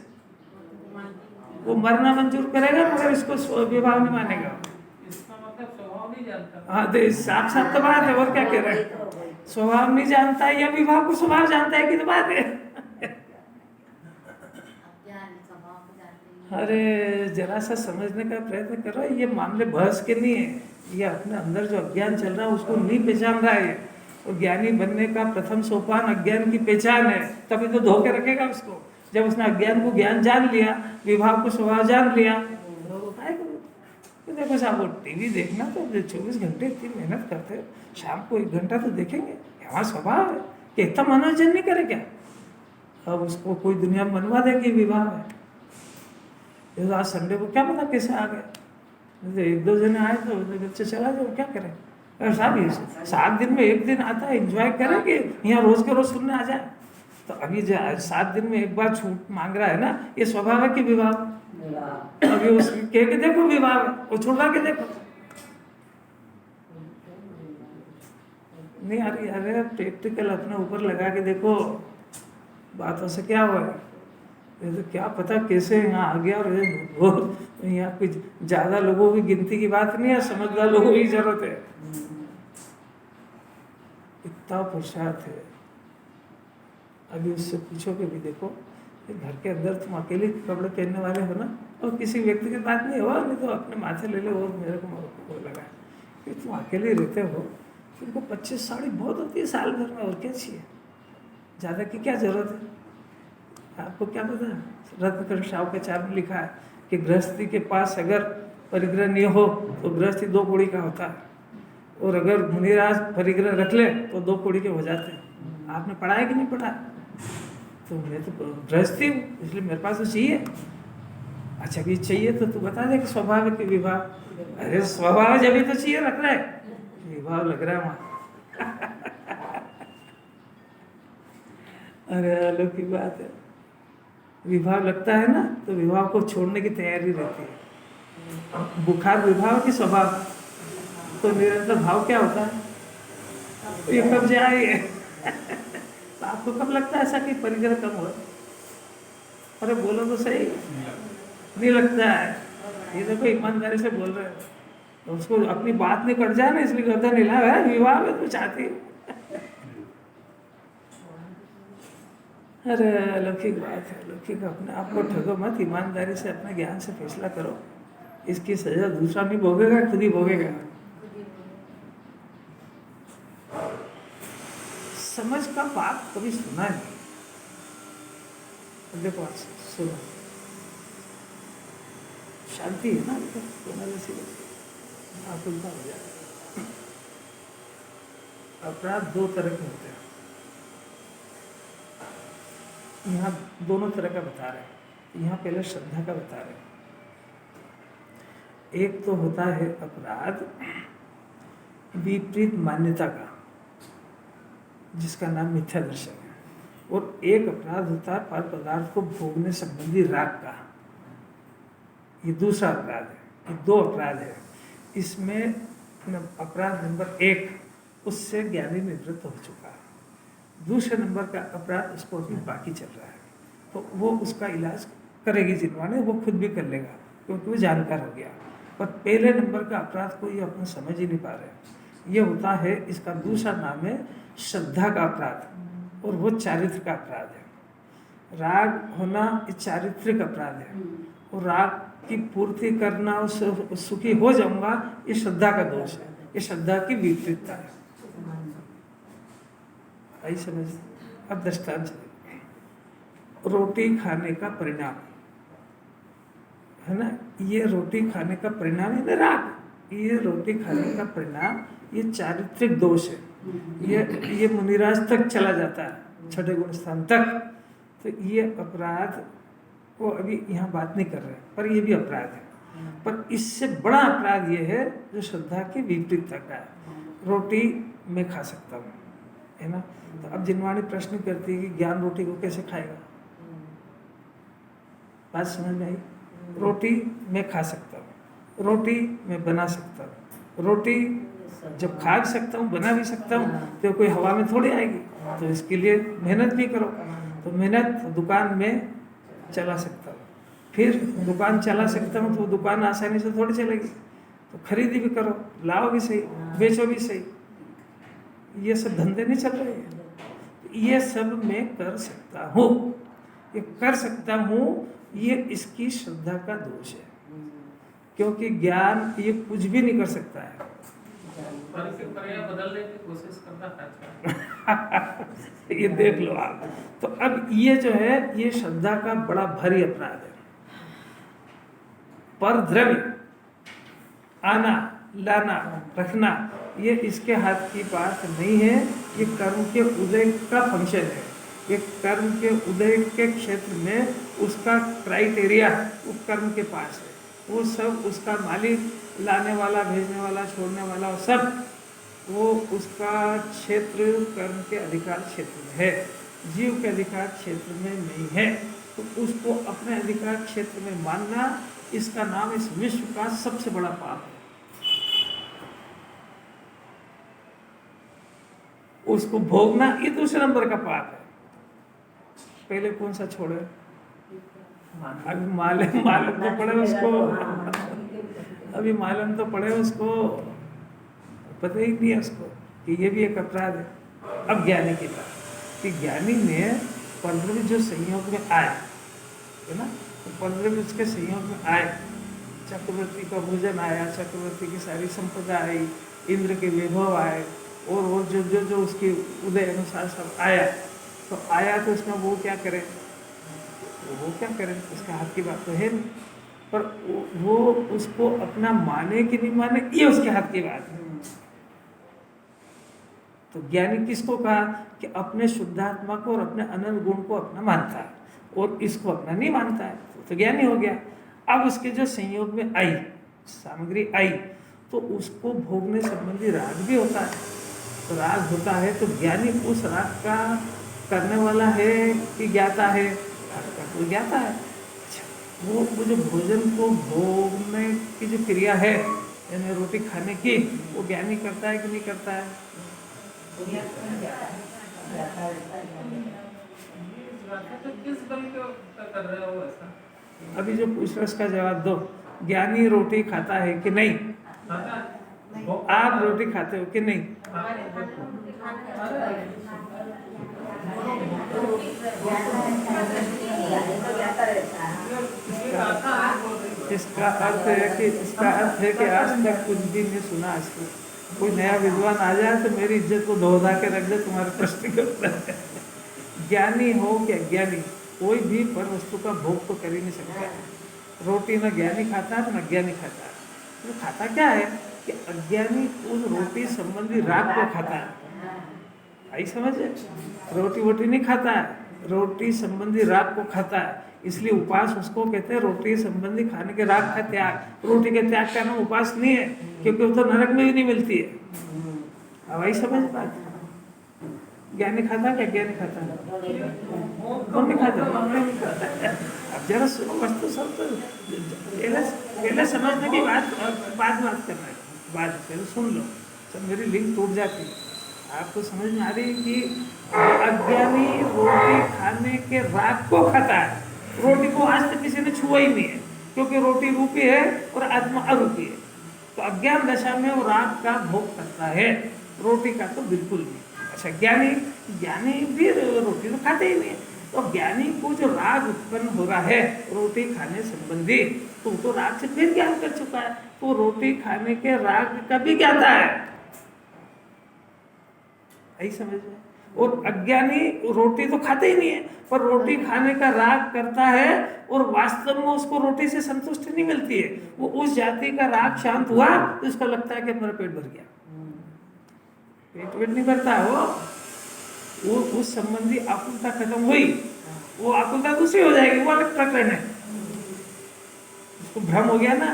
वो मरना मंजूर करेगा मगर इसको विभाव नहीं मानेगा। इसका मतलब स्वभाव नहीं जानता। हाँ तो साफ साफ तो बात है, और क्या कह रहे हैं? स्वभाव नहीं जानता है या विभाव को स्वभाव जानता है कि तो बात है। अरे जरा सा समझने का प्रयत्न करो, ये मामले बहस के नहीं है, ये अपने अंदर जो अज्ञान चल रहा है उसको नहीं पहचान रहा है। और ज्ञानी बनने का प्रथम सोपान अज्ञान की पहचान है, तभी तो धोके रखेगा उसको। जब उसने अज्ञान को ज्ञान जान लिया, विभाव को स्वभाव जान लिया, तो देखो साहब वो टीवी देखना तो 24 घंटे इतनी मेहनत करते हो, शाम को 1 घंटा तो देखेंगे, हमारा स्वभाव है कि इतना मनोरंजन नहीं करे क्या? अब उसको कोई दुनिया में मनवा दे कि विभाव है। ये आज संडे को क्या पता कैसे आ गए, 1-2 जने आए तो बच्चे चला जाओ, क्या करें? अरे साहब ये 7 दिन में 1 दिन आता है, एंजॉय करेंगे, यहाँ रोज के रोज सुनने आ जाए। तो अभी 7 दिन में 1 बार छूट मांग रहा है ना, ये स्वभाव है कि विभाव? अभी उसके कह के देखो विभाव है, वो छुड़वा के देखो। नहीं अरे अरे प्रैक्टिकल अपने ऊपर लगा के देखो, बातों से क्या हुआ है? ये तो क्या पता कैसे यहाँ आ गया। और वो यहाँ कुछ ज़्यादा लोगों की गिनती की बात नहीं है, समझदार लोगों की जरूरत है। इतना पुरुषार्थ है। अभी उससे पूछो कि भी देखो घर के अंदर तुम अकेले कपड़े पहनने वाले हो ना, और किसी व्यक्ति के बात नहीं हो, नहीं तो अपने माथे ले लो। और मेरे को लगा कि तुम अकेले रहते हो, तुमको 25 साड़ी बहुत होती है साल भर में, और क्या चाहिए? ज़्यादा की क्या जरूरत है? आपको क्या पता? रत्नकर्म शावकाचार्य में लिखा है कि गृहस्थी के पास अगर परिग्रह नहीं हो तो गृहस्थी 2 कौड़ी का होता है, और अगर मुनिराज परिग्रह रख ले तो 2 कौड़ी के हो जाते हैं। आपने पढ़ा है कि नहीं पढ़ा? तो मैं तो गृहस्थी हूँ, इसलिए मेरे पास तो चाहिए। अच्छा भी चाहिए तो तू बता दे कि स्वभाव है कि विभाव? अरे स्वभाव जब भी तो चाहिए रख रहा है, विभाव लग रहा है वहाँ। अरे अलौकिक बात है। विभाव लगता है ना तो विभाव को छोड़ने की तैयारी रहती है। बुखार विभाव की स्वभाव, तो निरंतर भाव क्या होता है? ये कब जाए? तो आपको कब लगता है ऐसा कि परिग्रह कम हो? अरे बोलो तो सही, नहीं लगता है। ये देखो ईमानदारी से बोल रहे हो, तो उसको अपनी बात नहीं कट जाए ना, इसलिए गर्दन हिला है, विवाह में तो चाहती है। अरे अलौकिक बात है, अलौकिक। अपने आप को ठगो मत, ईमानदारी से अपने ज्ञान से फैसला करो। इसकी सजा दूसरा नहीं भोगेगा, खुद ही भोगेगा। समझ का बात कभी सुना नहीं। देखो सुनो, शांति है ना, आप उल्टा हो जाए। अपराध 2 तरह के होते हैं, यहाँ दोनों तरह का बता रहे हैं। यहाँ पहले श्रद्धा का बता रहे हैं। एक तो होता है अपराध विपरीत मान्यता का, जिसका नाम मिथ्या दर्शन है। और एक अपराध होता है पर पदार्थ को भोगने संबंधी राग का, ये दूसरा अपराध है। ये 2 अपराध है। इसमें अपराध नंबर 1 उससे ज्ञानी निवृत्त हो चुका है। दूसरे नंबर का अपराध उसको अभी बाकी चल रहा है, तो वो उसका इलाज करेगी जिनवाने, वो खुद भी कर लेगा क्योंकि वो जानकार हो गया। पर पहले नंबर का अपराध को ये अपना समझ ही नहीं पा रहे। ये होता है, इसका दूसरा नाम है श्रद्धा का अपराध, और वो चारित्र का अपराध है। राग होना ये चारित्रिक अपराध है, और राग की पूर्ति करना, उससे सुखी हो जाऊंगा, ये श्रद्धा का दोष है। ये श्रद्धा की विपरीतता है। आई समझ? अब दृष्टांत, रोटी खाने का परिणाम है ना, ये रोटी खाने का परिणाम है ना राग। ये रोटी खाने का परिणाम ये चारित्रिक दोष है। ये मुनिराज तक चला जाता है, 6ठे गुण स्थान तक। तो ये अपराध को अभी यहाँ बात नहीं कर रहे, पर ये भी अपराध है। पर इससे बड़ा अपराध ये है जो श्रद्धा की विपरीतता का है। रोटी मैं खा सकता हूँ, है ना। तो अब जिनवाणी प्रश्न करती है कि ज्ञान रोटी को कैसे खाएगा? बात समझ में आई? रोटी मैं खा सकता हूँ, रोटी मैं बना सकता हूँ, रोटी जब खा भी सकता हूँ, बना भी सकता हूँ, तो कोई हवा में थोड़ी आएगी, तो इसके लिए मेहनत भी करो। तो मेहनत दुकान में चला सकता हूँ, फिर दुकान चला सकता हूँ, तो दुकान आसानी से थोड़ी चलेगी, तो खरीदी भी करो, लाओ भी सही, बेचो भी सही। ये सब धंधे नहीं चल रहे हैं, ये सब मैं कर सकता हूँ, ये कर सकता हूँ, ये इसकी श्रद्धा का दोष है। क्योंकि ज्ञान ये कुछ भी नहीं कर सकता है। पर्याय बदलने की कोशिश करना है। ये देख लो आप। तो अब ये जो है, ये श्रद्धा का बड़ा भारी अपराध है। पर द्रव्य आना, लाना, रखना, ये इसके हाथ की बात नहीं है। ये कर्म के उदय का फंक्शन है। ये कर्म के उदय के क्षेत्र में उसका क्राइटेरिया उस कर्म के पास है। वो सब उसका मालिक, लाने वाला, भेजने वाला, छोड़ने वाला, सब वो उसका क्षेत्र कर्म के अधिकार क्षेत्र में है, जीव के अधिकार क्षेत्र में नहीं है। तो उसको अपने अधिकार क्षेत्र में मानना, इसका नाम इस विश्व का सबसे बड़ा पाप है। उसको भोगना ये दूसरे नंबर का पाप है। पहले कौन सा छोड़े? अभी मालूम तो पड़े उसको, अभी मालूम तो पड़े उसको, पता ही नहीं है उसको कि ये भी एक अपराध है। अब ज्ञानी की बात, कि ज्ञानी में 15 जो संयोग में आए है ना, तो 15 उसके संयोग में आए, चक्रवर्ती का भोजन आया, चक्रवर्ती की सारी संपदा आई, इंद्र के वैभव आए, और वो जो जो जो उसके उदय अनुसार सब आया, तो आया तो उसमें वो क्या करे, वो क्या करे, उसके हाथ की बात तो है नहीं। पर वो उसको अपना माने कि नहीं माने, ये उसके हाथ की बात है। तो ज्ञानी किसको कहा कि अपने शुद्धात्मा को और अपने अनंत गुण को अपना मानता है, और इसको अपना नहीं मानता है, तो ज्ञानी हो गया। अब उसके जो संयोग में आई, सामग्री आई, तो उसको भोगने संबंधी राग भी होता है। तो राग होता है, तो ज्ञानी उस राग का करने वाला है कि ज्ञाता है? तो ज्ञाता है। वो जो भोजन को भोगने की जो क्रिया है, यानी रोटी खाने की, वो ज्ञानी करता है कि नहीं करता है? तो किस बल को कर रहे हो ऐसा? अभी जो पूछ रहे उसका जवाब दो। ज्ञानी रोटी खाता है कि नहीं? आप रोटी खाते हो कि नहीं? इसका अर्थ है कि आज तक कुछ भी नहीं सुना। इसको कोई नया विद्वान आ जाए तो मेरी इज्जत को दोहरा के रख दे तुम्हारे प्रश्न के उत्तर। ज्ञानी हो कि अज्ञानी, कोई भी पर वस्तु का भोग तो कर ही नहीं सकता। रोटी न ज्ञानी खाता है न अज्ञानी खाता है। तो खाता क्या है कि अज्ञानी उस रोटी संबंधी राग को खाता है। आई समझ? रोटी वोटी नहीं खाता है, रोटी संबंधी राग को खाता है। इसलिए उपास उसको कहते हैं रोटी संबंधी खाने के राग का त्याग। रोटी के त्याग का नाम उपास नहीं है, क्योंकि वो तो नरक में भी नहीं मिलती है। अब आई समझ बात? ज्ञानी खाता है, ज्ञानी खाता है, कौन नहीं खाता? अब जरा वस्तु सब तो पहले समझने की बात करना है। बात पहले सुन लो, सब मेरी लिंक टूट जाती है। आपको समझ में आ रही है कि अज्ञानी रोटी खाने के राग को खाता है। रोटी को आज तक किसी ने छुआ ही नहीं है, क्योंकि रोटी रूपी है और आत्मा अरूपी है। तो अज्ञान दशा में वो राग का भोग करता है, रोटी का तो बिल्कुल नहीं। अच्छा, ज्ञानी भी रोटी तो खाते ही नहीं है। तो ज्ञानी को जो राग उत्पन्न हो रहा है रोटी खाने संबंधी, तो राग से फिर ज्ञान कर चुका है, तो रोटी खाने के राग का भी ज्ञाता है। यही समझ में। और अज्ञानी रोटी तो खाते ही नहीं है, पर रोटी खाने का राग करता है, और वास्तव में उसको रोटी से संतुष्टि नहीं मिलती है। वो उस जाति का राग शांत हुआ तो उसको लगता है कि मेरा पेट भर गया। पेट नहीं भरता वो उस संबंधी आकुलता खत्म हुई, वो आकुलता दूसरी हो जाएगी, वो अलग प्रकरण है। उसको भ्रम हो गया ना,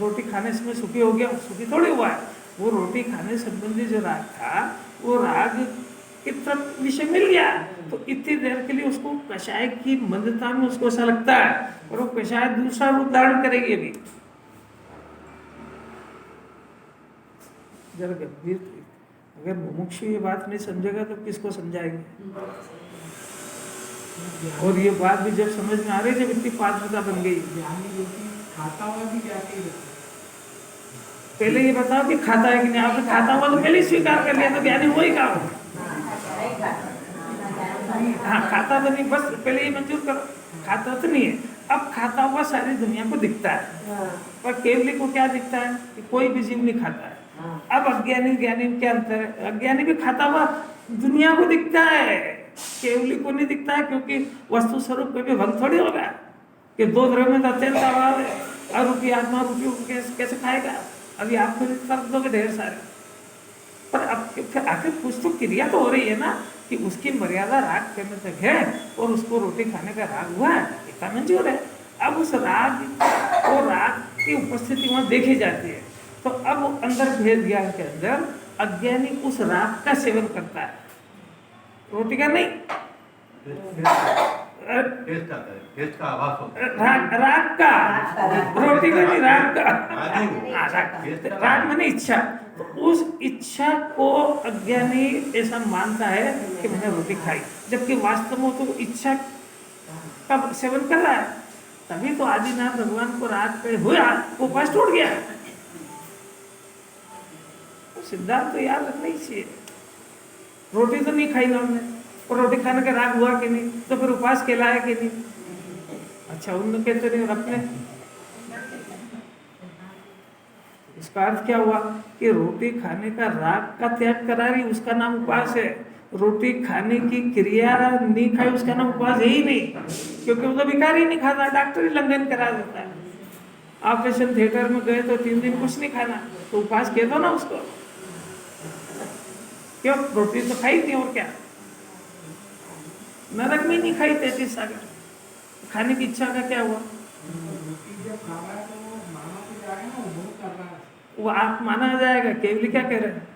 रोटी खाने से सुखी हो गया, सुखी थोड़ी हुआ है। वो रोटी खाने संबंधी जो राग था, वो राग की तरफ विषय मिल गया, तो इतनी देर के लिए उसको कषाय की मंदता में उसको ऐसा लगता है, और वो कषाय दूसरा रूप धारण करेगी। अभी जरा गंभीर थी। अगर मुमुक्षु ये बात नहीं समझेगा तो किसको समझाएंगे? और ये बात भी जब समझ में आ रही, जब इतनी पात्रता बन गई। ज्ञानी व्यक्ति खाता हुआ भी क्या कही रहता पहले ये बताओ कि खाता है कि नहीं। आपने खाता हुआ तो पहले ही स्वीकार कर लिया, तो ज्ञानी हुआ ही कहाँ? हाँ, खाता तो नहीं, बस पहले ये मंजूर करो, खाता तो नहीं है। अब खाता हुआ सारी दुनिया को दिखता है, पर केवली को क्या दिखता है कि कोई भी जीव नहीं खाता है। अब अज्ञानी ज्ञानी में क्या अंतर है? अज्ञानी भी खाता हुआ दुनिया को दिखता है, केवली को नहीं दिखता है, क्योंकि वस्तु स्वरूप कभी भंग थोड़ी होगा कि दो द्रव्य में अत्यंत अभाव है, अरूपी आत्मा रूपी को कैसे खाएगा? अभी आप फिर तर्क दोगे ढेर सारे, पर अब फिर आखिर कुछ तो क्रिया तो हो रही है ना, कि उसकी मर्यादा राग करने तक है और उसको रोटी खाने का राग हुआ है, इतना मंजूर है। अब उस राग और राग की उपस्थिति वहाँ देखी जाती है, तो अब अंदर भेद ज्ञान के अंदर अज्ञानी उस राग का सेवन करता है, रोटी का नहीं। टेस्ट आता है, टेस्ट का आभास होता है। राग का, रोटी का नहीं, राग का। राग राग माने इच्छा। तो उस इच्छा को अज्ञानी ऐसा मानता है कि मैंने रोटी खाई, जबकि वास्तव में तो इच्छा का सेवन कर रहा है। तभी तो आदिनाथ भगवान को राग पे हुआ, उपास टूट गया। तो सिद्धांत तो याद रखना ही चाहिए। रोटी तो नहीं खाई ना हमने, और रोटी खाने का राग हुआ कि नहीं, तो फिर उपास कहलाया कि नहीं? अच्छा, उन कहते नहीं, और अपने इसका अर्थ क्या हुआ कि रोटी खाने का राग का त्याग करा रही, उसका नाम उपास है। रोटी खाने की क्रिया नहीं खाई, उसका नाम उपास है ही नहीं, क्योंकि वो तो भिखारी नहीं खाता, डॉक्टर ही लंघन करा देता है। ऑपरेशन थिएटर में गए तो 3 दिन कुछ नहीं खाना, तो उपास कह दो ना उसको। क्यों? रोटी तो खाई थी, और क्या? नरक में नहीं खाई 33 सागर, खाने की इच्छा का क्या हुआ? वो आप माना जाएगा, केवली क्या कह रहे हैं?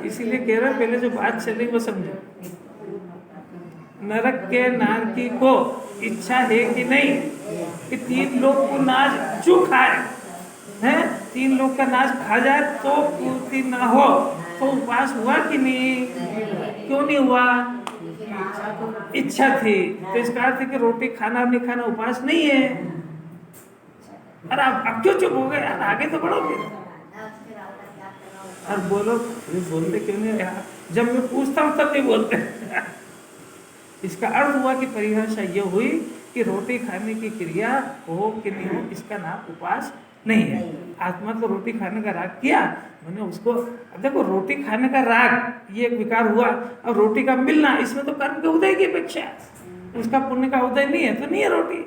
इसीलिए कह रहे हैं, पहले जो बात चली वो समझो। नरक के नारकी को इच्छा है कि नहीं कि 3 लोग को नाज जो खाए हैं, 3 लोग का नाज खा जाए तो पूर्ति ना हो, तो उपास हुआ कि नहीं? क्यों नहीं हुआ? इच्छा थी। तो इसका अर्थ है कि रोटी खाना और नहीं खाना उपास नहीं है। अरे अब क्यों चुप हो गए यार? आगे तो बढ़ोगे। और बोलो, बोलते क्यों नहीं यार? जब मैं पूछता हूँ तब नहीं बोलते। इसका अर्थ हुआ कि परिभाषा ये हुई कि रोटी खाने की क्रिया हो कि नहीं हो, इसका नाम उपास नहीं है। आत्मा तो रोटी खाने का राग किया, मैंने उसको, अब देखो रोटी खाने का राग ये एक विकार हुआ, और रोटी का मिलना, इसमें तो कर्म के उदय की अपेक्षा, उसका पुण्य का उदय नहीं है तो नहीं है रोटी।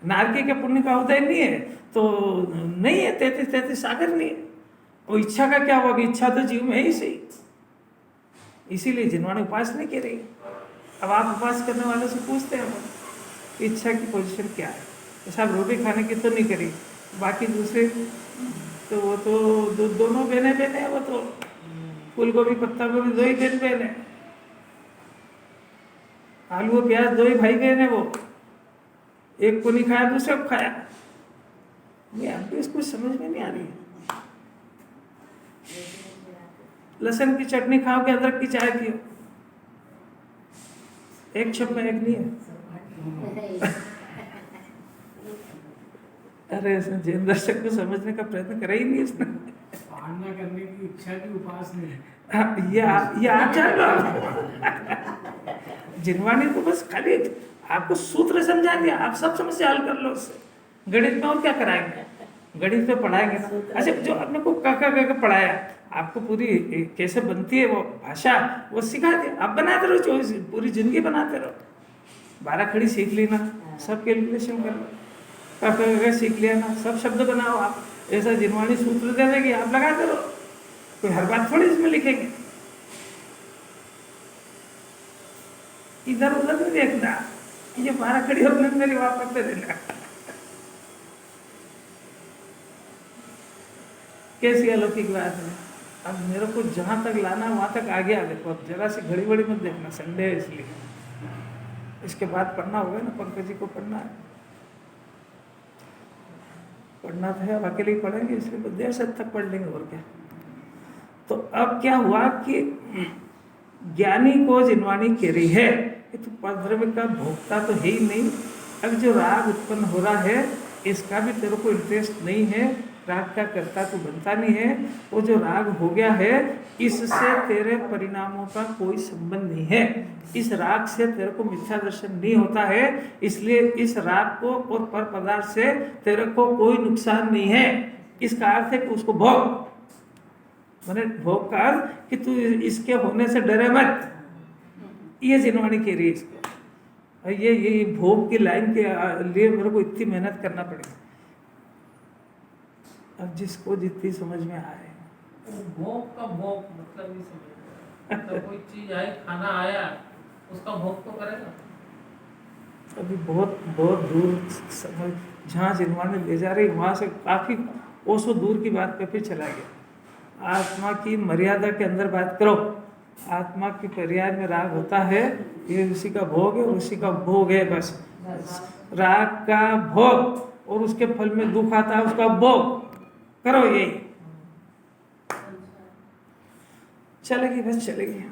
नारकी के पुण्य का उदय नहीं है तो नहीं है, 33 सागर नहीं है। वो इच्छा का क्या हुआ कि इच्छा तो जीव में है ही सही, इसीलिए जिन्होंने उपास नहीं की रही। अब आप उपास करने वालों से पूछते हैं इच्छा की पोजीशन क्या है, तो साहब रोटी खाने की तो नहीं करी, बाकी दूसरे तो वो तो दोनों बहने है, वो तो फूल गोभी पत्ता गोभी 2 ही बहन है, आलू प्याज 2 ही भाई बहन है, वो एक को नहीं खाया दूसरे को खाया। ये अब भी इसको समझ में नहीं आ रही है। लहसुन की चटनी खाओ कि अदरक की चाय पियो, एक छप में एक नहीं है। अरे इसने जैन दर्शक को समझने का प्रयत्न करा ही नहीं इसने। पालना करने की इच्छा की उपास नहीं। हाँ, ये आप जान लो। जिनवाणी तो बस खाली आपको सूत्र समझा दिया, आप सब समस्या हल कर लो उससे। गणित में और क्या कराएंगे? गणित में पढ़ाएंगे ना। अच्छा, जो आपने को का पढ़ाया, आपको पूरी कैसे बनती है वो भाषा वो सिखा दिया, आप बनाते रहो, पूरी जिंदगी बनाते रहो। 12 खड़ी सीख ली ना, सब कैलकुलेशन कर लो, का सीख लिया ना, सब शब्द बनाओ आप। ऐसा जिनवाणी सूत्र दे देगी, आप लगाते रहो, कोई हर बात थोड़ी इसमें लिखेंगे। इधर उधर नहीं देखना, ये 12 खड़ी अपने मेरी बात करते रहना। कैसी अलौकिक बात है। अब मेरे को जहाँ तक लाना वहाँ तक आगे आ देखो, अब जरा सी घड़ी बड़ी मत देखना, संडे है इसलिए। इसके बाद पढ़ना होगा ना, पंकज जी को पढ़ना है। पढ़ना तो है, अब अकेले ही पढ़ेंगे, इसलिए बस देर से तक पढ़ लेंगे और क्या। तो अब क्या हुआ कि ज्ञानी को जिनवाणी कह रही है कि तू परद्रव्य का भोक्ता तो है ही नहीं, अब जो राग उत्पन्न हो रहा है इसका भी तेरे को इंटरेस्ट नहीं है, राग का कर्ता तू बनता नहीं है, वो जो राग हो गया है इससे तेरे परिणामों का कोई संबंध नहीं है, इस राग से तेरे को मिथ्या दर्शन नहीं होता है, इसलिए इस राग को और पर पदार्थ से तेरे को कोई नुकसान नहीं है। इसका अर्थ है कि उसको भोग, मैंने भोग का अर्थ कि तू इसके होने से डरे मत, ये जिनवाणी कह रही है इसको। ये भोग की लाइन के लिए मेरे को इतनी मेहनत करना पड़ेगा। अब जिसको जितनी समझ में आए, भोग का भोग मतलब नहीं समझ, मतलब कोई चीज आई, खाना आया, उसका भोग तो करेगा। अभी बहुत बहुत दूर समझ जहाँ जिनवाणी ले जा रही वहाँ से काफी कोसों दूर की बात पे फिर चला गया। आत्मा की मर्यादा के अंदर बात करो, आत्मा की पर्याय में राग होता है, ये उसी का भोग है और उसी का भोग है, बस राग का भोग और उसके फल में दुख आता है उसका भोग करो, यही चलेगी, बस चलेगी।